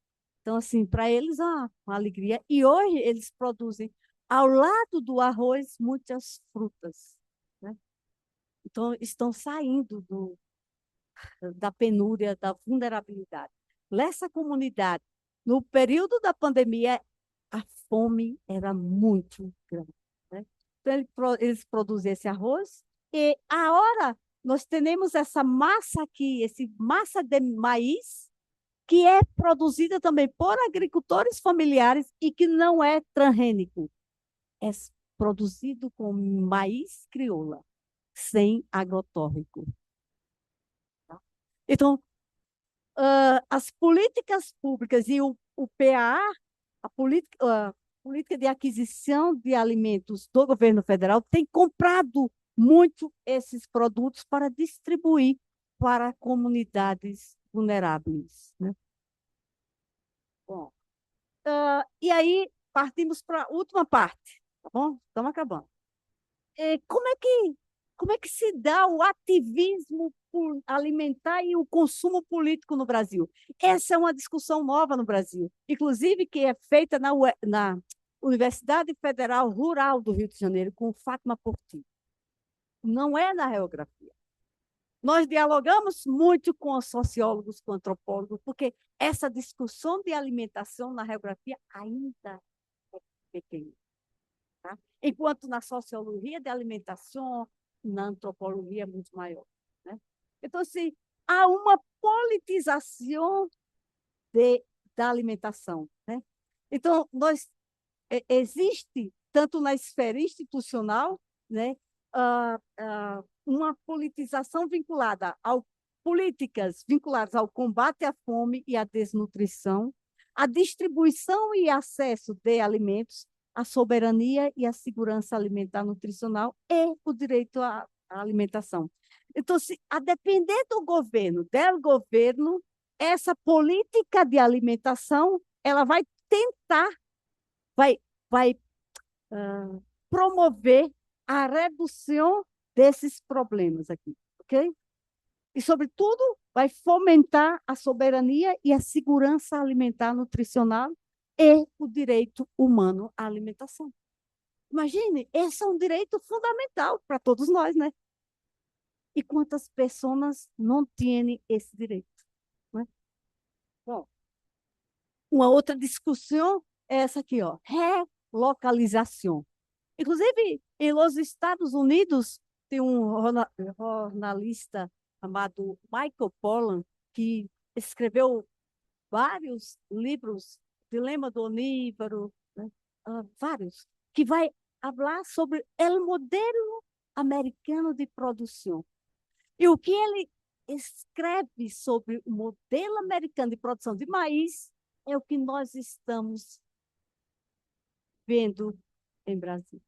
Então, assim, para eles é uma alegria. E hoje eles produzem, ao lado do arroz, muitas frutas, né? Então, estão saindo da penúria, da vulnerabilidade. Nessa comunidade, no período da pandemia, a fome era muito grande, né? Então, eles produzem esse arroz e a hora nós temos essa massa aqui, esse massa de maíz, que é produzida também por agricultores familiares e que não é transgênico. É produzido com maíz crioula, sem agrotóxico. Então, as políticas públicas e o PAA, a política de aquisição de alimentos do governo federal, tem comprado muito esses produtos para distribuir para comunidades vulneráveis, né? Bom, e aí partimos para a última parte, tá bom? Estamos acabando. Como é que se dá o ativismo alimentar e o consumo político no Brasil? Essa é uma discussão nova no Brasil, inclusive que é feita na Universidade Federal Rural do Rio de Janeiro, com Fátima Porti. Não é na geografia. Nós dialogamos muito com os sociólogos, com antropólogos, porque essa discussão de alimentação na geografia ainda é pequena. Tá? Enquanto na sociologia de alimentação, na antropologia é muito maior. Né? Então, assim, há uma politização da alimentação. Né? Então, existe, tanto na esfera institucional, né, uma politização vinculada ao políticas vinculadas ao combate à fome e à desnutrição, à distribuição e acesso de alimentos, a soberania e a segurança alimentar nutricional e o direito à alimentação. Então, a depender do governo, essa política de alimentação, ela vai tentar, vai promover a redução desses problemas aqui, ok? E, sobretudo, vai fomentar a soberania e a segurança alimentar nutricional e o direito humano à alimentação. Imagine, esse é um direito fundamental para todos nós, né? E quantas pessoas não têm esse direito? Né? Bom, uma outra discussão é essa aqui, ó, relocalização. Inclusive, nos Estados Unidos, tem um jornalista chamado Michael Pollan, que escreveu vários livros, Dilema do Onívoro, né? Vários, que vai falar sobre o modelo americano de produção. E o que ele escreve sobre o modelo americano de produção de maíz é o que nós estamos vendo em Brasília.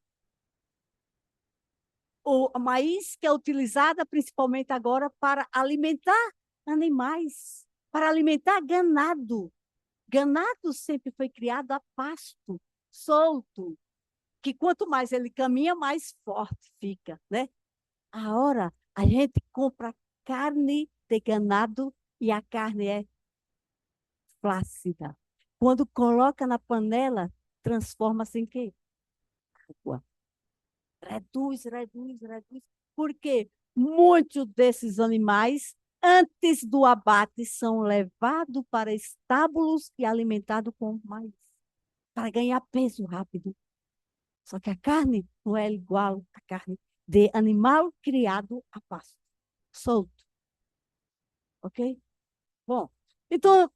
O maíz que é utilizada principalmente agora para alimentar animais, para alimentar ganado. Ganado sempre foi criado a pasto, solto, que quanto mais ele caminha, mais forte fica, né? Agora, a gente compra carne de ganado e a carne é flácida. Quando coloca na panela, transforma-se em quê? Água. Reduz, reduz, reduz. Porque muitos desses animais, antes do abate, são levados para estábulos e alimentados com mais, para ganhar peso rápido. Só que a carne não é igual à carne de animal criado a pasto, solto. Ok? Bom, então,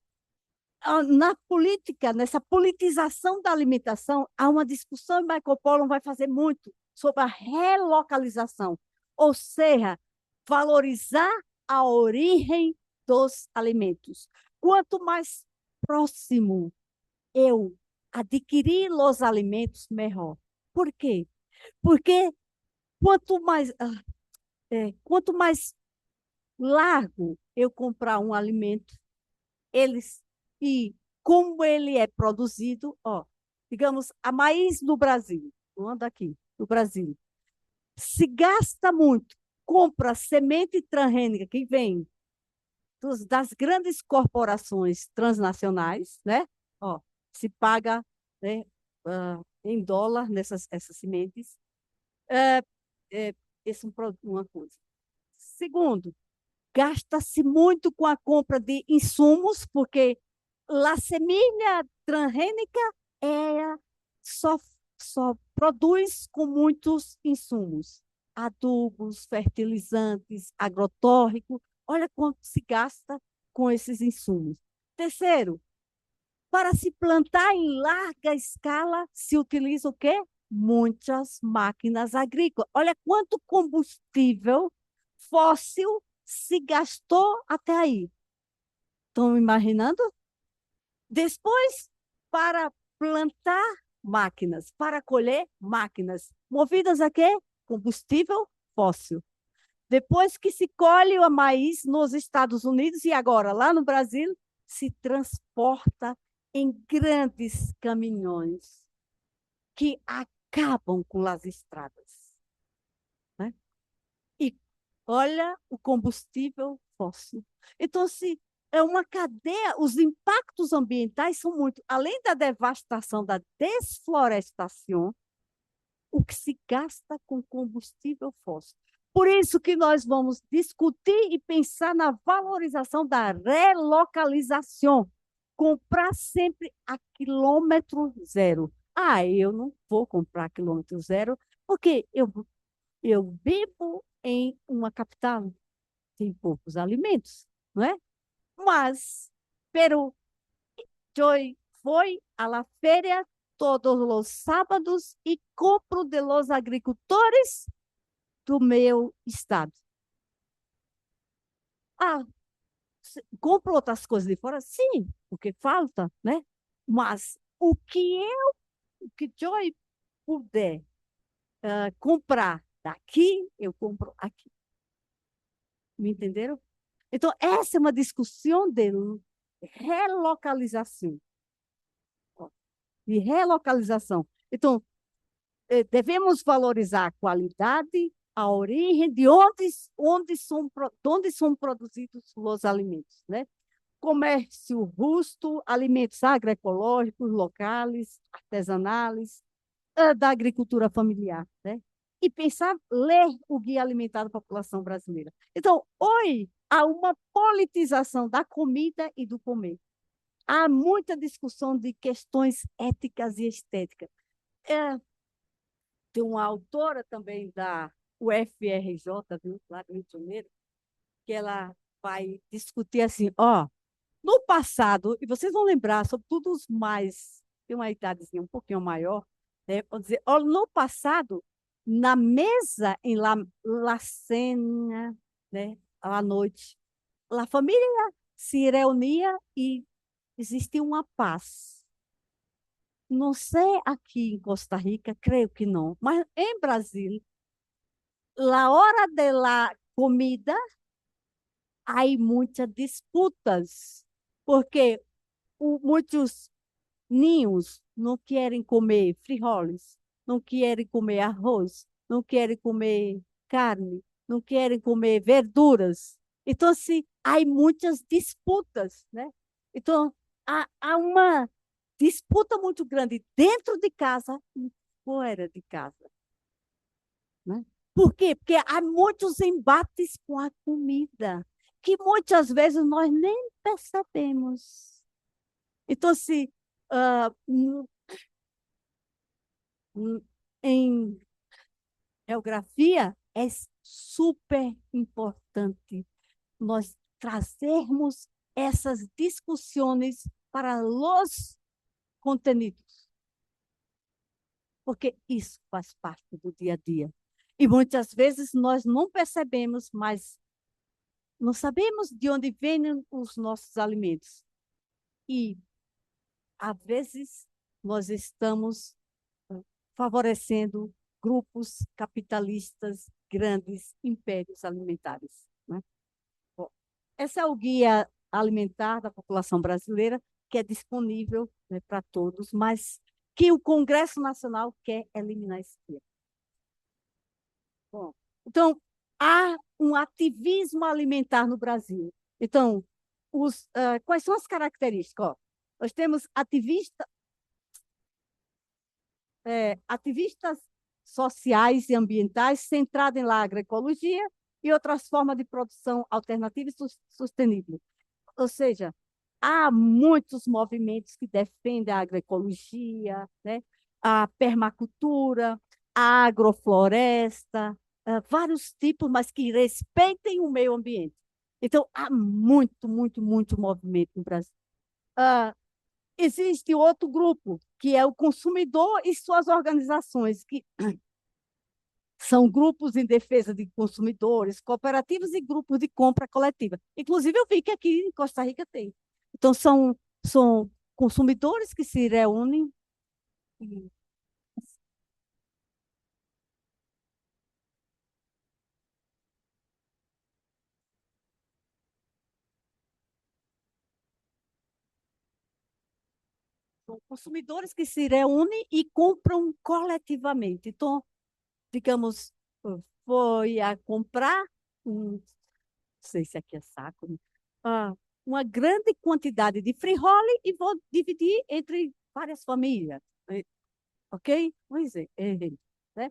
na política, nessa politização da alimentação, há uma discussão, e Michael Pollan vai fazer muito sobre a relocalização, ou seja, valorizar a origem dos alimentos. Quanto mais próximo eu adquirir os alimentos, melhor. Por quê? Porque quanto mais largo eu comprar um alimento, eles e como ele é produzido, ó, digamos, a maíz no Brasil, não anda aqui, no Brasil, se gasta muito compra semente transgênica que vem das grandes corporações transnacionais, né? Ó, se paga, né, em dólar essas sementes. É, esse é uma coisa. Segundo, gasta-se muito com a compra de insumos, porque a semilha transgênica é, só, só produz com muitos insumos. Adubos, fertilizantes, agrotóxico. Olha quanto se gasta com esses insumos. Terceiro, para se plantar em larga escala, se utiliza o quê? Muitas máquinas agrícolas. Olha quanto combustível fóssil se gastou até aí. Estão imaginando? Depois, para plantar máquinas, para colher máquinas, movidas a quê? Combustível fóssil. Depois que se colhe o maíz nos Estados Unidos e agora lá no Brasil, se transporta em grandes caminhões que acabam com as estradas. Né? E olha o combustível fóssil. Então, se é uma cadeia, os impactos ambientais são muito, além da devastação, da desflorestação, o que se gasta com combustível fóssil. Por isso que nós vamos discutir e pensar na valorização da relocalização. Comprar sempre a quilômetro zero. Ah, eu não vou comprar a quilômetro zero, porque eu vivo em uma capital, tem poucos alimentos, não é? Mas, pero eu fui à la feria todos os sábados e compro de los agricultores do meu estado. Ah, compro outras coisas de fora? Sim, porque falta, né? Mas o que eu puder comprar daqui, eu compro aqui. Me entenderam? Então, essa é uma discussão de relocalização. De relocalização. Então, devemos valorizar a qualidade, a origem, onde são produzidos os alimentos, né? Comércio justo, alimentos agroecológicos, locais, artesanais, da agricultura familiar, né? E pensar, ler o Guia Alimentar da População Brasileira. Então, hoje, há uma politização da comida e do comer. Há muita discussão de questões éticas e estéticas. Tem uma autora também da UFRJ, viu, lá do Rio de Janeiro, que ela vai discutir assim, ó, no passado, e vocês vão lembrar, sobretudo os mais, tem uma idadezinha um pouquinho maior, né, vão dizer, ó, no passado, na mesa, em la cena, né, à noite, a família se reunia e existia uma paz. Não sei aqui em Costa Rica, creio que não, mas em Brasil, a hora da comida, há muitas disputas, porque muitos ninhos não querem comer frijoles, não querem comer arroz, não querem comer carne, não querem comer verduras. Então, assim, há muitas disputas, né? Então, há uma disputa muito grande dentro de casa e fora de casa, né? Por quê? Porque há muitos embates com a comida, que muitas vezes nós nem percebemos. Então, se em geografia é super importante nós trazermos essas discussões para os contenidos, porque isso faz parte do dia a dia. E muitas vezes nós não percebemos, mas não sabemos de onde vêm os nossos alimentos. E, às vezes, nós estamos favorecendo grupos capitalistas, grandes impérios alimentares. Né? Bom, esse é o Guia Alimentar da População Brasileira, que é disponível, né, para todos, mas que o Congresso Nacional quer eliminar esse guia. Bom, então, há um ativismo alimentar no Brasil. Então, quais são as características? Ó, nós temos ativistas sociais e ambientais centrados na agroecologia e outras formas de produção alternativa e sustentável. Ou seja, há muitos movimentos que defendem a agroecologia, né? A permacultura, a agrofloresta, vários tipos, mas que respeitem o meio ambiente. Então, há muito, muito, muito movimento no Brasil. Ah, existe outro grupo, que é o consumidor e suas organizações, que são grupos em defesa de consumidores, cooperativas e grupos de compra coletiva. Inclusive, eu vi que aqui em Costa Rica tem. Então, são consumidores que se reúnem. São consumidores que se reúnem e compram coletivamente. Então, digamos, foi a comprar, não sei se aqui é saco, né? ah, uma grande quantidade de frijoles e vou dividir entre várias famílias. Ok? Pois é, né?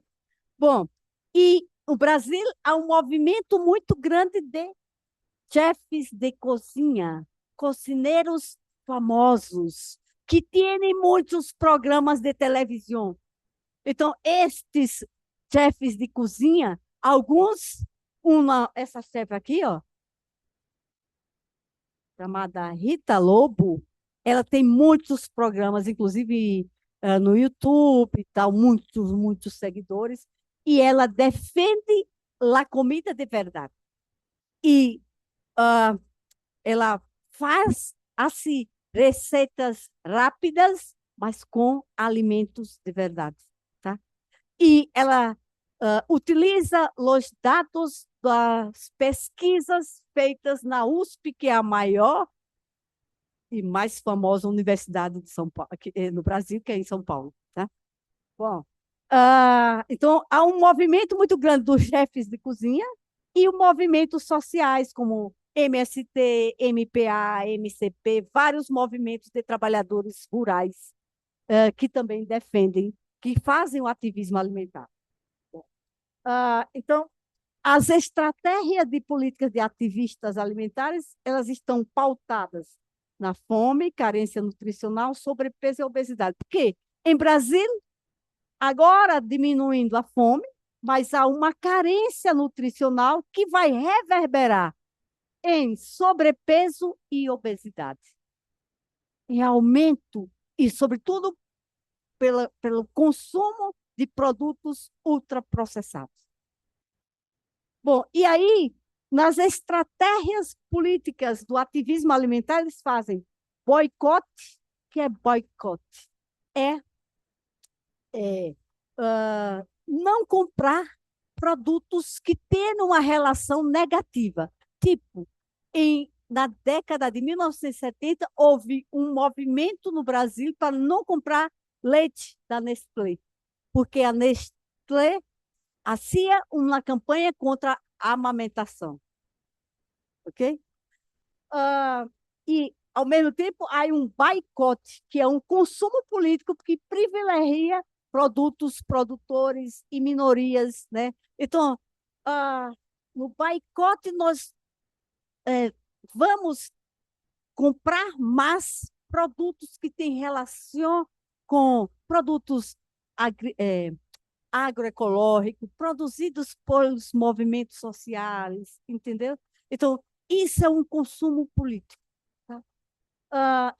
Bom, e o Brasil há um movimento muito grande de chefes de cozinha, cozinheiros famosos, que têm muitos programas de televisão. Então, estes chefes de cozinha, alguns, essa chefe aqui, ó, chamada Rita Lobo, ela tem muitos programas, inclusive no YouTube e tal, muitos, muitos seguidores, e ela defende a comida de verdade. E ah, ela faz assim receitas rápidas, mas com alimentos de verdade, tá? E ela utiliza os dados das pesquisas feitas na USP, que é a maior e mais famosa universidade de São Paulo, aqui, no Brasil, que é em São Paulo, tá? Bom, então há um movimento muito grande dos chefes de cozinha e o movimentos sociais como MST, MPA, MCP, vários movimentos de trabalhadores rurais que também defendem, que fazem o ativismo alimentar. Então, as estratégias de políticas de ativistas alimentares, elas estão pautadas na fome, carência nutricional, sobrepeso e obesidade. Por quê? Em Brasil, agora diminuindo a fome, mas há uma carência nutricional que vai reverberar em sobrepeso e obesidade, em aumento e, sobretudo, pelo consumo de produtos ultraprocessados. Bom, e aí, nas estratégias políticas do ativismo alimentar, eles fazem boicote, que é boicote? É não comprar produtos que tenham uma relação negativa. Tipo, na década de 1970, houve um movimento no Brasil para não comprar leite da Nestlé, porque a Nestlé fazia uma campanha contra a amamentação, ok? Ah, e, ao mesmo tempo, há um boicote, que é um consumo político que privilegia produtos, produtores e minorias, né? Então, ah, no boicote, nós vamos comprar mais produtos que têm relação com produtos agroecológicos, produzidos pelos movimentos sociais, entendeu? Então, isso é um consumo político. Tá?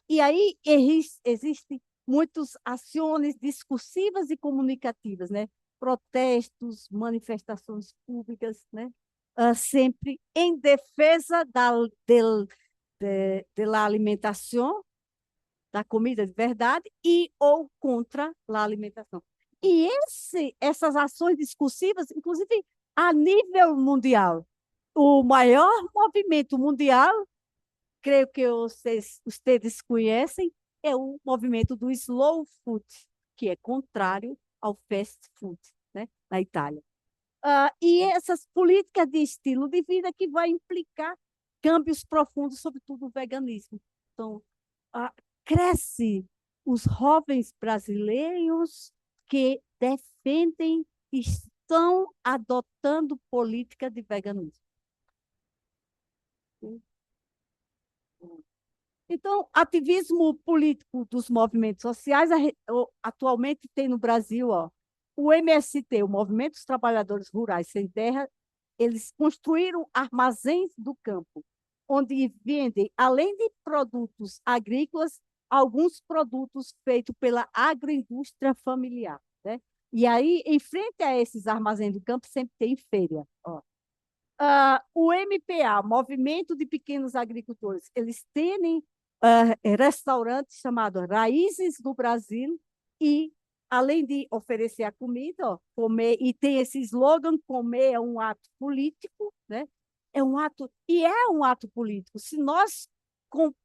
E aí existem muitas ações discursivas e comunicativas, né? Protestos, manifestações públicas, né? Sempre em defesa da alimentação, da comida de verdade e ou contra a alimentação. E essas ações discursivas, inclusive a nível mundial, o maior movimento mundial, creio que vocês conhecem, é o movimento do slow food, que é contrário ao fast food, né, na Itália. E essas políticas de estilo de vida que vai implicar câmbios profundos, sobretudo o veganismo. Então, cresce os jovens brasileiros que defendem, estão adotando política de veganismo. Então, ativismo político dos movimentos sociais, atualmente tem no Brasil, o MST, o Movimento dos Trabalhadores Rurais Sem Terra, eles construíram armazéns do campo, onde vendem, além de produtos agrícolas, alguns produtos feitos pela agroindústria familiar, né? E aí, em frente a esses armazéns do campo, sempre tem feira. O MPA, Movimento de Pequenos Agricultores, eles têm restaurantes chamados Raízes do Brasil e, além de oferecer a comida, comer, e tem esse slogan, comer é um ato político, né? É um ato político. Se nós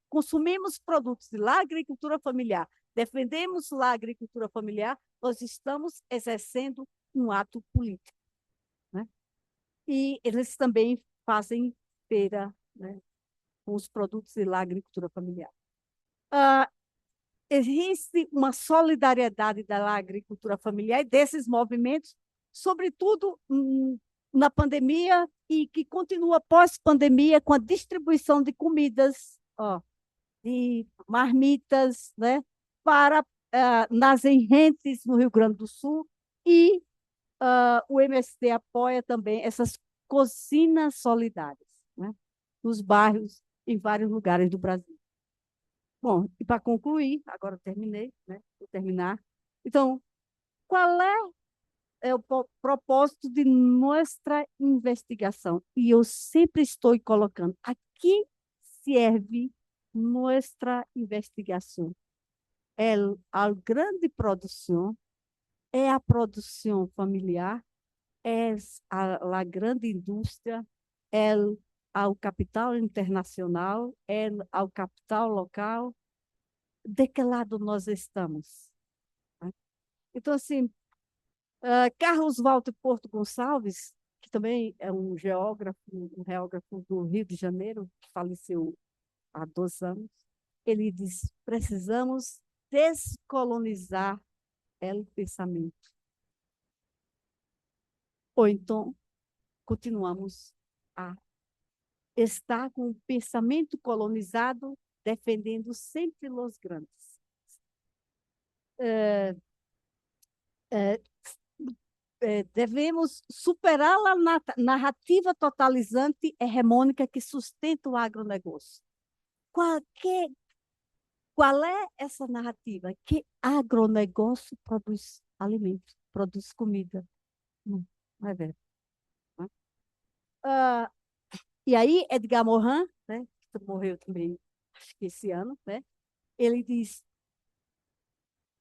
consumimos produtos de lá, agricultura familiar, defendemos lá a agricultura familiar, nós estamos exercendo um ato político, né? E eles também fazem feira, né, com os produtos de lá, agricultura familiar. Existe uma solidariedade da agricultura familiar e desses movimentos, sobretudo na pandemia e que continua pós-pandemia com a distribuição de comidas, de marmitas, né, para nas enchentes no Rio Grande do Sul e o MST apoia também essas cozinhas solidárias, né, nos bairros, em vários lugares do Brasil. Bom, e para concluir, agora eu terminei, né? Vou terminar. Então, qual é o propósito de nossa investigação? E eu sempre estou colocando, a que serve nossa investigação? É a grande produção, é a produção familiar, é a grande indústria, é ao capital internacional, é ao capital local. De que lado nós estamos? Então, assim, Carlos Walter Porto Gonçalves, que também é um geógrafo do Rio de Janeiro, que faleceu há 2 anos, ele diz: precisamos descolonizar o pensamento. Ou então, continuamos a estar com o pensamento colonizado, defendendo sempre os grandes. Devemos superar a narrativa totalizante hegemônica que sustenta o agronegócio. Qual é essa narrativa? Que agronegócio produz alimento, produz comida. Não é verdade. E aí, Edgar Morin, né, que morreu também, acho que esse ano, né, ele diz: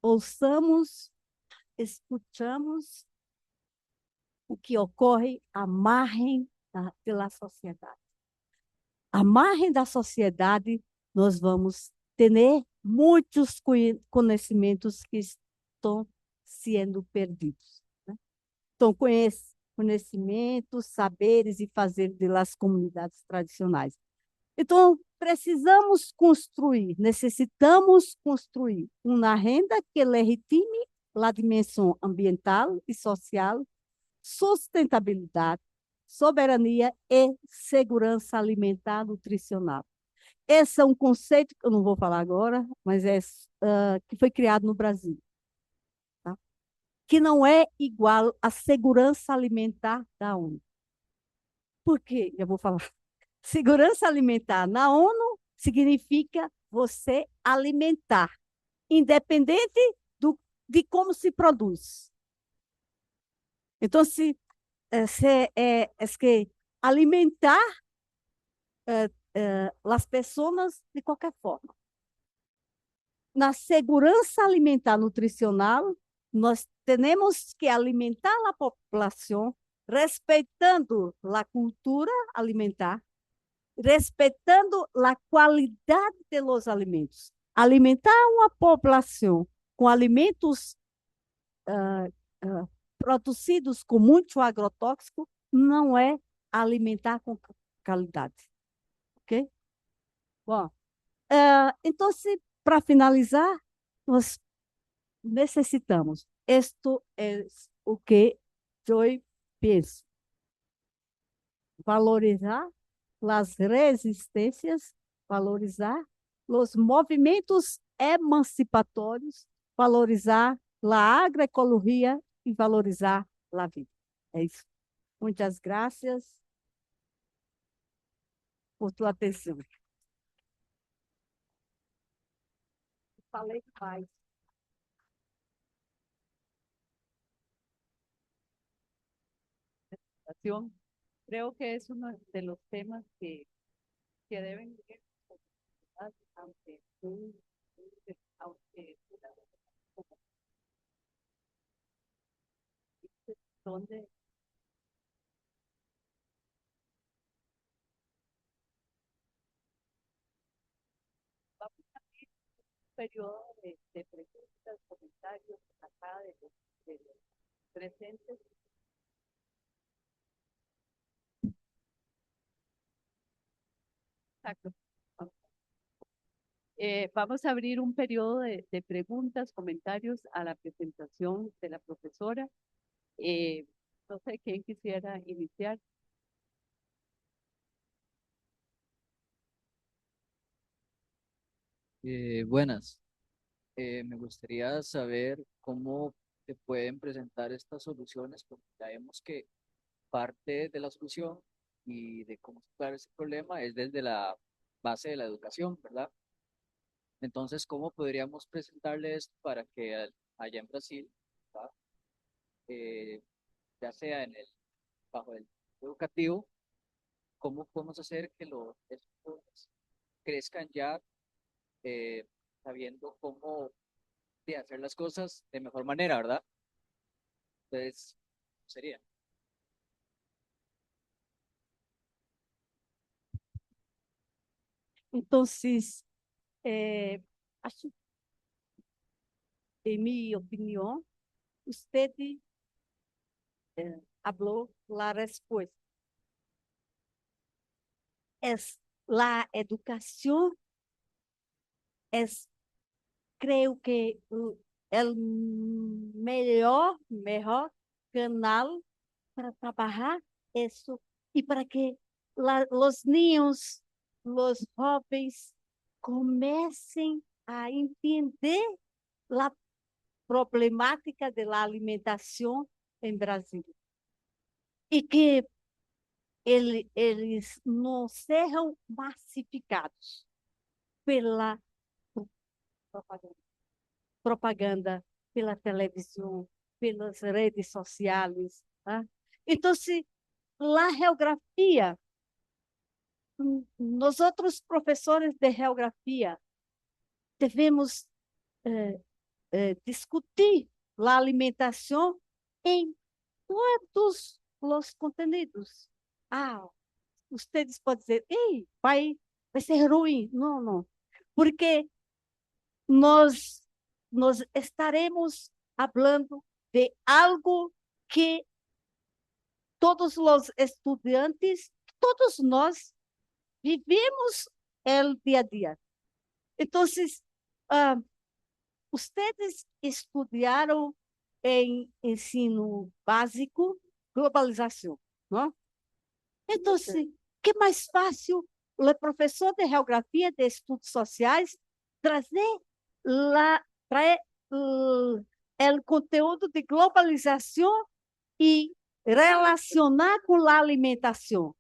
ouçamos, escutamos o que ocorre à margem da sociedade. À margem da sociedade, nós vamos ter muitos conhecimentos que estão sendo perdidos, né? Então, conhecimentos, saberes e fazeres das comunidades tradicionais. Então, necessitamos construir uma renda que legitime a dimensão ambiental e social, sustentabilidade, soberania e segurança alimentar nutricional. Esse é um conceito que eu não vou falar agora, mas que foi criado no Brasil, tá? Que não é igual à segurança alimentar da ONU. Por quê? Eu vou falar. Segurança alimentar na ONU significa você alimentar, independente de como se produz. Então, que alimentar as pessoas de qualquer forma. Na segurança alimentar nutricional, nós temos que alimentar a população respeitando a cultura alimentar, respeitando a qualidade dos alimentos. Alimentar uma população com alimentos produzidos com muito agrotóxico não é alimentar com qualidade. Ok? Bom, então, para finalizar, nós necessitamos, isto é o que eu penso, valorizar as resistências, valorizar os movimentos emancipatórios, valorizar a agroecologia e valorizar a vida. É isso. Muitas graças por tua atenção. Falei mais. Creo que es uno de los temas que deben ir, aunque, aunque donde vamos a abrir un periodo de preguntas, comentarios acá de los presentes. Exacto. Vamos a abrir un periodo de preguntas, comentarios a la presentación de la profesora. No sé quién quisiera iniciar. Buenas. Me gustaría saber cómo se pueden presentar estas soluciones, porque ya vemos que parte de la solución y de cómo superar ese problema es desde la base de la educación, ¿verdad? Entonces, ¿cómo podríamos presentarle esto para que allá en Brasil, ¿verdad? Eh, ya sea bajo el educativo, cómo podemos hacer que estos jóvenes crezcan ya eh, sabiendo cómo de hacer las cosas de mejor manera, ¿verdad? Entonces, sería. Então, acho, em minha opinião, você falou a resposta. A educação é, creio que, o melhor canal para trabalhar isso e para que os niños, os jovens comecem a entender a problemática da alimentação em Brasil e que eles não sejam massificados pela propaganda, pela televisão, pelas redes sociais. Tá? Então, se a geografia, nós outros professores de geografia devemos discutir a alimentação em todos os contenidos. Vocês podem dizer, ei, vai ser ruim. Não, não. Porque nós estaremos falando de algo que todos os estudantes, todos nós, vivemos o dia a dia. Então, vocês estudaram em ensino básico globalização, não? Então, que mais fácil o professor de geografia de estudos sociais trazer o conteúdo de globalização e relacionar com a alimentação.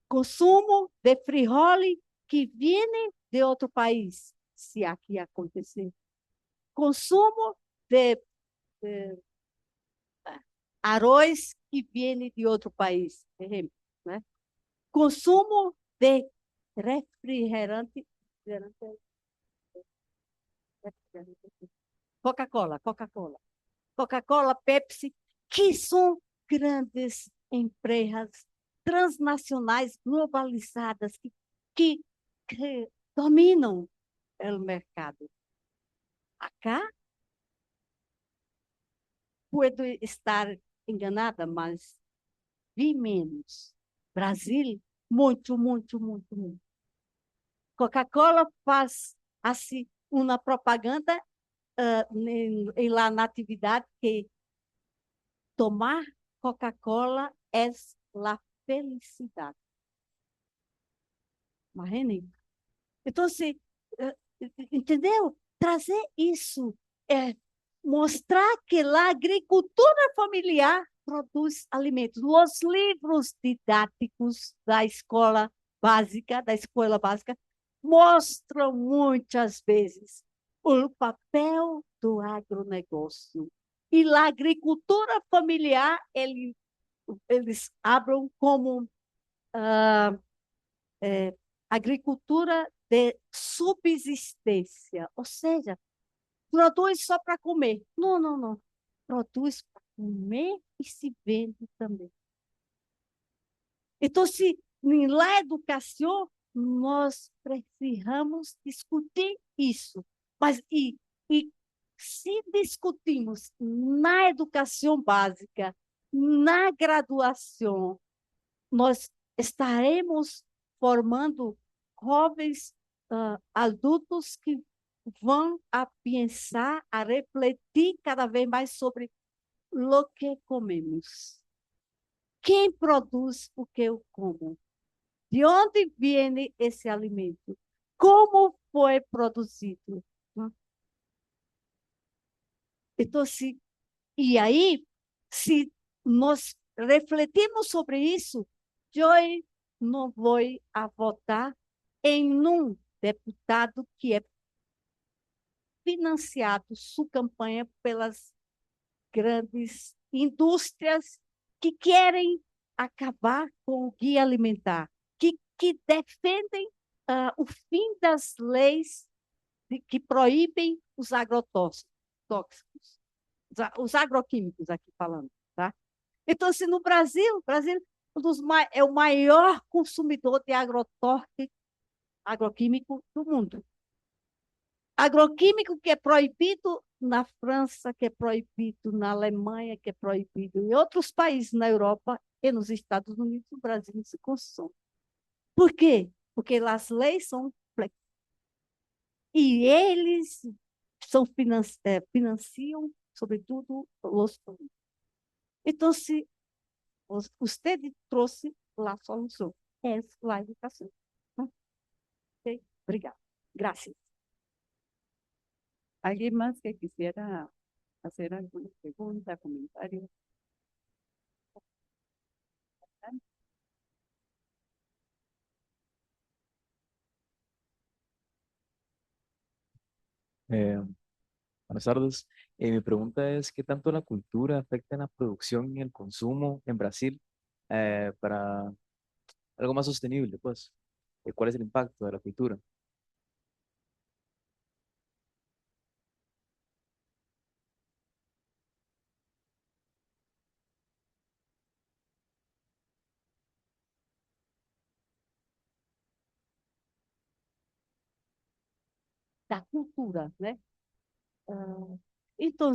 Consumo de frijoles que vêm de outro país, se aqui acontecer. Consumo de arroz que vem de outro país, exemplo, né? Consumo de refrigerante, Coca-Cola, Pepsi, que são grandes empresas transnacionais globalizadas que dominam o mercado. Acá, Puedo estar enganada, mas vi menos. Brasil, muito, muito, muito, muito. Coca-Cola faz assim uma propaganda em lá na atividade que tomar Coca-Cola é a felicidade. Imagine. Então, assim, entendeu? Trazer isso, mostrar que a agricultura familiar produz alimentos. Os livros didáticos da escola básica, mostram muitas vezes o papel do agronegócio. E a agricultura familiar, eles abrem como agricultura de subsistência, ou seja, produz só para comer. Não, não, não. Produz para comer e se vende também. Então, se na educação, nós precisamos discutir isso. Mas, e se discutimos na educação básica, na graduação, nós estaremos formando jovens adultos que vão a pensar, a refletir cada vez mais sobre o que comemos. Quem produz o que eu como? De onde vem esse alimento? Como foi produzido? Então, e aí, se nós refletirmos sobre isso, eu não vou a votar em um deputado que é financiado sua campanha pelas grandes indústrias que querem acabar com o guia alimentar, que defendem o fim das leis que proíbem os agrotóxicos, os agroquímicos aqui falando, tá? Então, assim, no Brasil, é o maior consumidor de agroquímico do mundo. Agroquímico que é proibido na França, que é proibido na Alemanha, que é proibido em outros países na Europa e nos Estados Unidos, o Brasil não se consome. Por quê? Porque as leis são flexíveis. E eles financiam, sobretudo, os políticos. Então, se você trouxe a solução, é a educação. Ok? Obrigada. Graças. ¿Alguien más que quisiera hacer alguna pregunta, comentario? Eh, Buenas tardes. Mi pregunta es, ¿qué tanto la cultura afecta en la producción y el consumo en Brasil para algo más sostenible, pues? ¿Cuál es el impacto de la cultura? Da cultura, né? Então,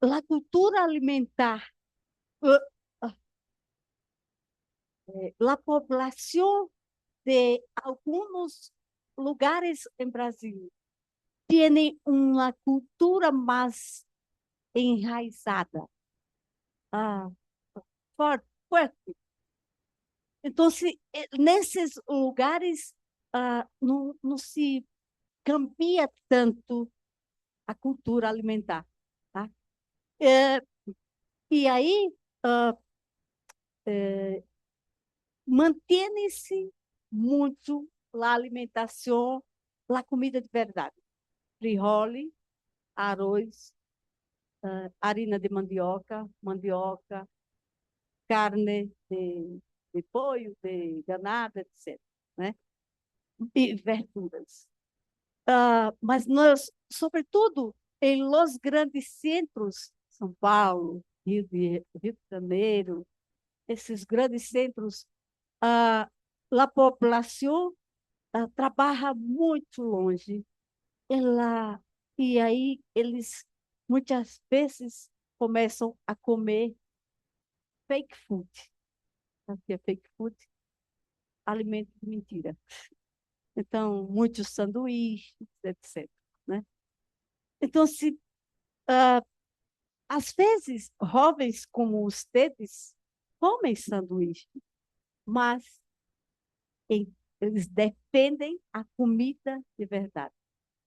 a cultura alimentar, a população de alguns lugares em Brasil tem uma cultura mais enraizada, forte, forte. Então, nesses lugares não se cambia tanto a cultura alimentar, tá? E aí mantém-se muito a alimentação, a comida de verdade. Frijoles, arroz, harina de mandioca, carne de pollo, de ganado, etc. Né? E verduras. Mas nós, sobretudo, em los grandes centros, São Paulo, Rio de Janeiro, esses grandes centros, a população trabalha muito longe. E aí eles muitas vezes começam a comer fake food. Sabe o que é fake food? Alimento de mentira. Então, muitos sanduíches, etc. Né? Então, às vezes, jovens como vocês comem sanduíche, mas eles defendem a comida de verdade.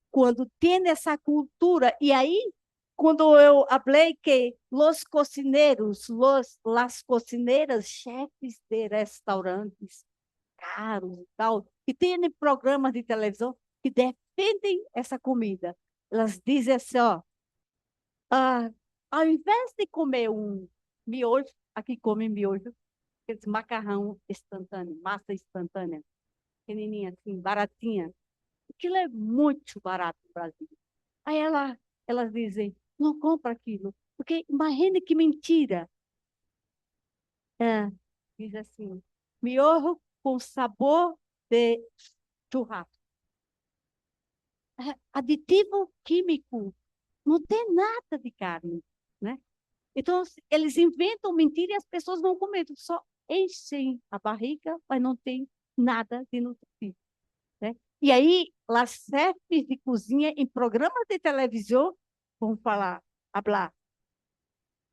Quando tem essa cultura, e aí, quando eu falei que os cozinheiros, las cozineiras, chefes de restaurantes caros e tal, que têm programas de televisão que defendem essa comida, elas dizem assim, ó, ao invés de comer um miojo, aqui come miojo, aqueles macarrão instantâneo, massa instantânea, pequenininha assim, baratinha. Aquilo é muito barato no Brasil. Aí elas dizem, não compra aquilo, porque imagine que mentira. Diz assim, miojo com sabor de churrasco. Aditivo químico, não tem nada de carne, né? Então, eles inventam mentira e as pessoas vão comer, só enchem a barriga, mas não tem nada de nutritivo, né? E aí, as chefes de cozinha em programas de televisão vão falar,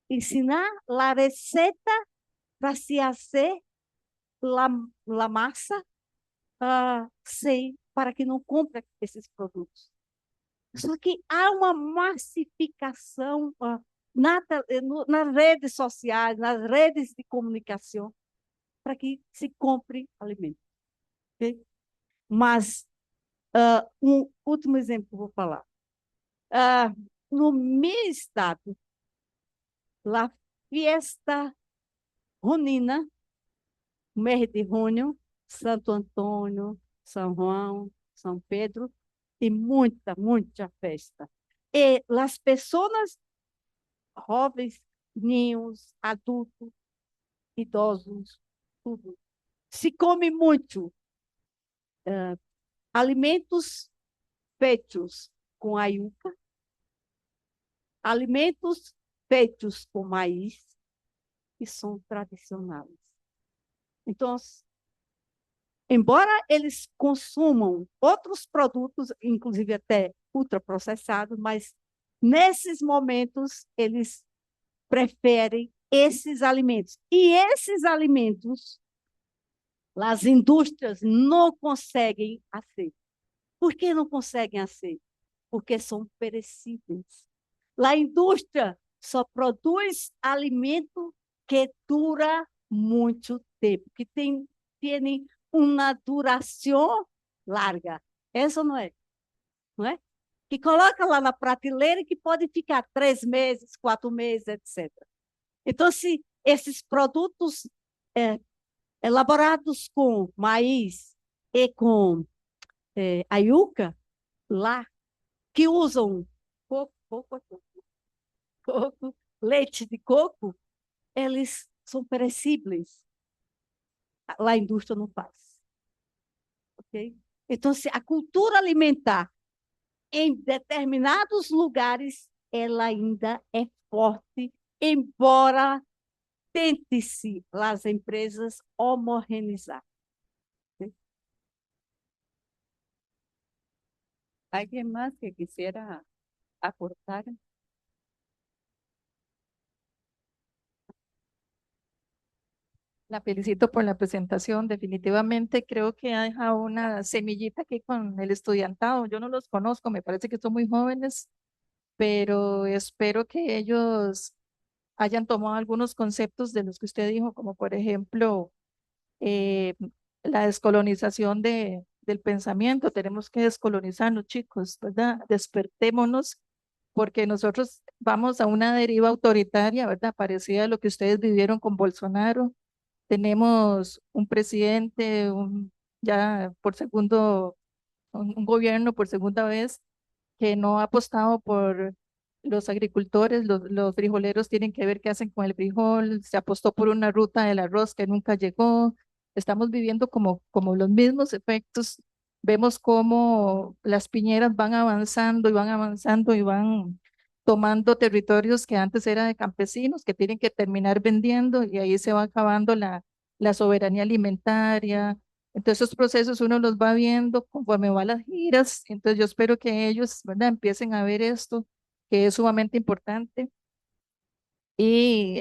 ensinar a receita para se fazer a massa, para que não compre esses produtos. Só que há uma massificação nas redes sociais, nas redes de comunicação, para que se compre alimento. Okay? Mas, um último exemplo que eu vou falar. No meu estado, a fiesta junina, mês de junho, Santo Antônio, São João, São Pedro, e muita, muita festa. E as pessoas, jovens, ninhos, adultos, idosos, tudo, se come muito alimentos feitos com aiuca, alimentos feitos com maíz, que são tradicionais. Então, embora eles consumam outros produtos, inclusive até ultraprocessados, mas nesses momentos eles preferem esses alimentos. E esses alimentos, as indústrias não conseguem aceitar. Por que não conseguem aceitar? Porque são perecíveis. A indústria só produz alimento que dura muito tempo, que tem uma duração larga. Essa não é? Não é? Que coloca lá na prateleira e que pode ficar 3 meses, 4 meses, etc. Então, se esses produtos elaborados com maíz e com aiuca, lá, que usam coco, leite de coco, eles são perecíveis. Lá a indústria não faz. Okay? Então, se a cultura alimentar em determinados lugares, ela ainda é forte, embora tente-se as empresas homogeneizar. Okay? ¿Alguien más que quisiera aportar? La felicito por la presentación. Definitivamente creo que ha dejado una semillita aquí con el estudiantado. Yo no los conozco, me parece que son muy jóvenes, pero espero que ellos hayan tomado algunos conceptos de los que usted dijo, como por ejemplo eh, la descolonización del pensamiento. Tenemos que descolonizarnos, chicos, ¿verdad? Despertémonos, porque nosotros vamos a una deriva autoritaria, ¿verdad? Parecida a lo que ustedes vivieron con Bolsonaro. Tenemos un presidente, ya por segundo, un gobierno por segunda vez que no ha apostado por los agricultores, los frijoleros tienen que ver qué hacen con el frijol, se apostó por una ruta del arroz que nunca llegó, estamos viviendo como los mismos efectos, vemos cómo las piñeras van avanzando y van avanzando y van tomando territorios que antes era de campesinos, que tienen que terminar vendiendo y ahí se va acabando la soberanía alimentaria. Entonces esos procesos uno los va viendo conforme va las giras, entonces yo espero que ellos, ¿verdad?, empiecen a ver esto, que es sumamente importante. Y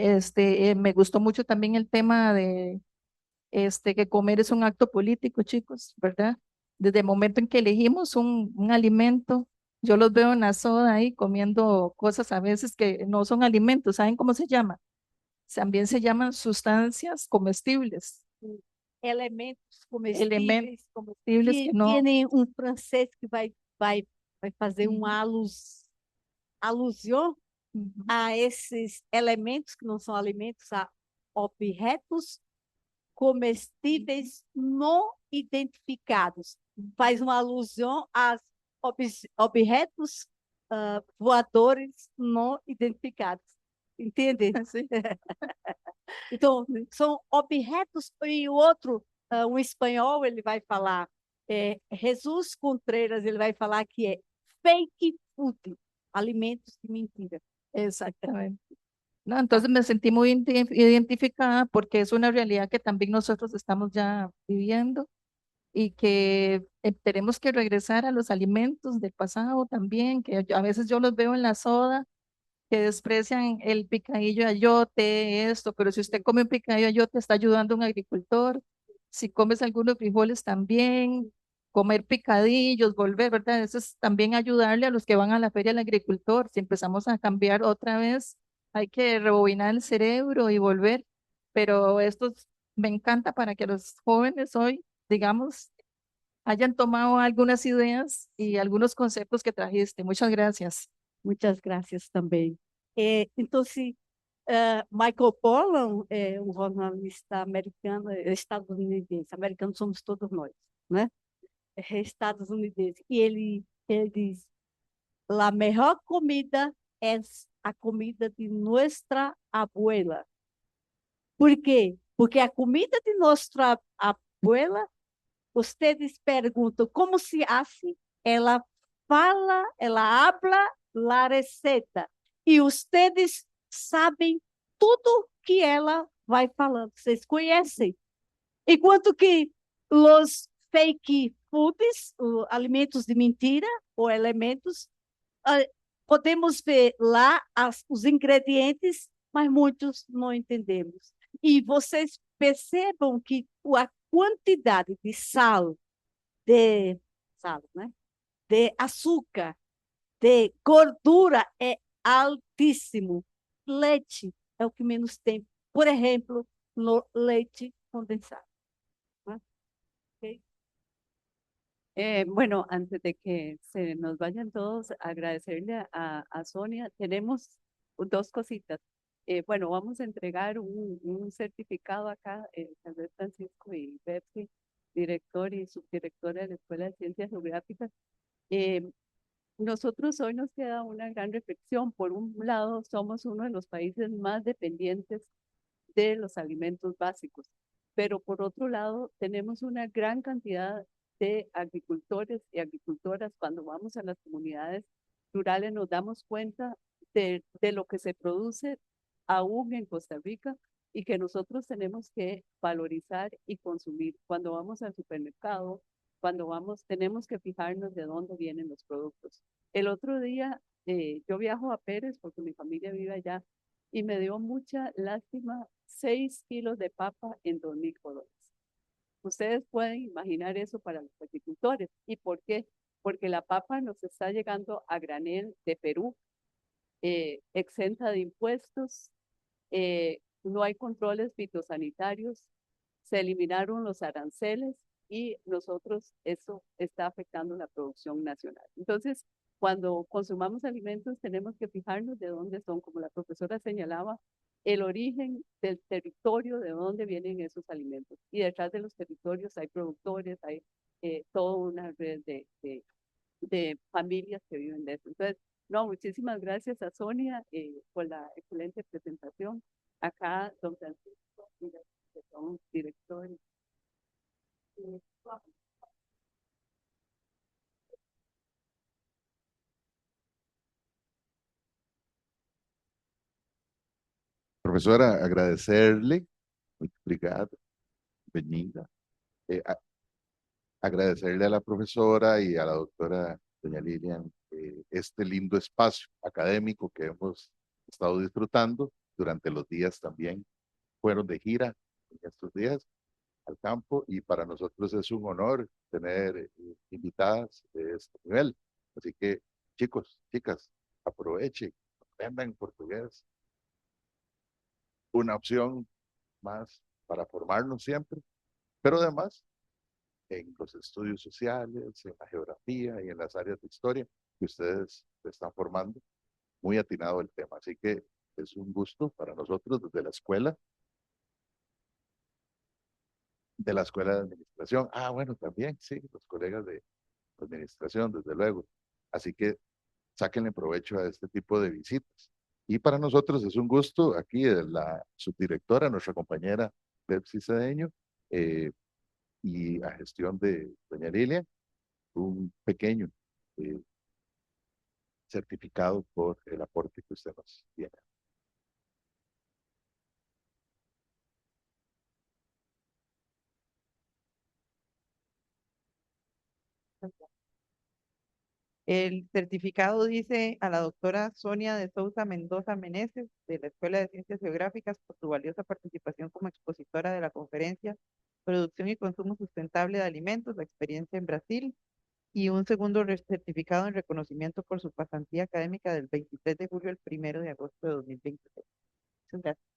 me gustó mucho también el tema de que comer es un acto político, chicos, ¿verdad? Desde el momento en que elegimos un alimento, yo los veo en la soda ahí comiendo cosas a veces que no son alimentos, ¿saben cómo se llama? También se llaman sustancias comestibles, Elementos elementos comestíveis comestibles que que no. tem francês que vai fazer uma alusão Ujú. a esses elementos que não são alimentos, a objetos comestíveis não identificados. Faz uma alusão a objetos voadores não identificados. Entende? Sí. Então, são objetos, e o outro, um espanhol, ele vai falar, Jesus Contreras, ele vai falar que é fake food, alimentos de mentira. Exactamente. No, entonces me sentí muy identificada porque es una realidad que también nosotros estamos ya viviendo y que tenemos que regresar a los alimentos del pasado también, que a veces yo los veo en la soda, que desprecian el picadillo de ayote, esto, pero si usted come un picadillo de ayote está ayudando a un agricultor, si comes algunos frijoles también, comer picadillos, volver, ¿verdad? Eso es también ayudarle a los que van a la feria del agricultor, si empezamos a cambiar otra vez, hay que rebobinar el cerebro y volver, pero esto me encanta para que los jóvenes hoy, digamos, hayan tomado algunas ideas y algunos conceptos que trajiste. Muchas gracias. Muitas graças também. Então, se Michael Pollan é um jornalista americano, estadunidense, americano somos todos nós, né? Estadunidense. E ele diz: a melhor comida é a comida de nossa abuela. Por quê? Porque a comida de nossa abuela, vocês perguntam como se hace, ela fala, ela habla la receta. E vocês sabem tudo que ela vai falando. Vocês conhecem. Enquanto que os fake foods, alimentos de mentira ou elementos, podemos ver lá os ingredientes, mas muitos não entendemos. E vocês percebam que a quantidade de sal, né? De açúcar, de gordura é altíssimo. Leite é o que menos tem. Por exemplo, no leite condensado. ¿No? Okay. Bueno, antes de que se nos vayan todos, agradecerle a Sonia. Tenemos dos cositas. Bueno, vamos a entregar un certificado acá, tal vez Francisco y Pepsi, director y subdirectora de la Escuela de Ciencias Geográficas. Nosotros hoy nos queda una gran reflexión. Por un lado, somos uno de los países más dependientes de los alimentos básicos, pero por otro lado, tenemos una gran cantidad de agricultores y agricultoras. Cuando vamos a las comunidades rurales nos damos cuenta de lo que se produce aún en Costa Rica y que nosotros tenemos que valorizar y consumir. Cuando vamos al supermercado, cuando vamos, tenemos que fijarnos de dónde vienen los productos. El otro día, yo viajo a Pérez porque mi familia vive allá y me dio mucha lástima 6 kilos de papa en 2.000 colones. Ustedes pueden imaginar eso para los agricultores. ¿Y por qué? Porque la papa nos está llegando a granel de Perú, exenta de impuestos, no hay controles fitosanitarios, se eliminaron los aranceles y nosotros eso está afectando la producción nacional. Entonces, cuando consumamos alimentos tenemos que fijarnos de dónde son, como la profesora señalaba, el origen del territorio de dónde vienen esos alimentos. Y detrás de los territorios hay productores, hay toda una red de familias que viven de eso. Entonces, no, muchísimas gracias a Sonia por la excelente presentación. Acá, don Francisco, que son directores. Profesora, agradecerle, muito obrigado, bienvenida. Agradecerle a la profesora y a la doctora doña Lilian este lindo espacio académico que hemos estado disfrutando durante los días también. Fueron de gira en estos días al campo y para nosotros es un honor tener invitadas de este nivel. Así que, chicos, chicas, aprovechen, aprendan portugués. Una opción más para formarnos siempre, pero además en los estudios sociales, en la geografía y en las áreas de historia que ustedes se están formando. Muy atinado el tema. Así que es un gusto para nosotros desde la escuela de administración. Ah, bueno, también, sí, los colegas de administración, desde luego. Así que sáquenle provecho a este tipo de visitas. Y para nosotros es un gusto aquí de la subdirectora, nuestra compañera Betsy Cedeño, y a gestión de doña Lilia, un pequeño certificado por el aporte que usted nos tiene. El certificado dice a la doctora Sonia de Sousa Mendoza Meneses, de la Escuela de Ciencias Geográficas, por su valiosa participación como expositora de la conferencia Producción y Consumo Sustentable de Alimentos, la experiencia en Brasil, y un segundo certificado en reconocimiento por su pasantía académica del 23 de julio al 1 de agosto de 2026. Muchas gracias.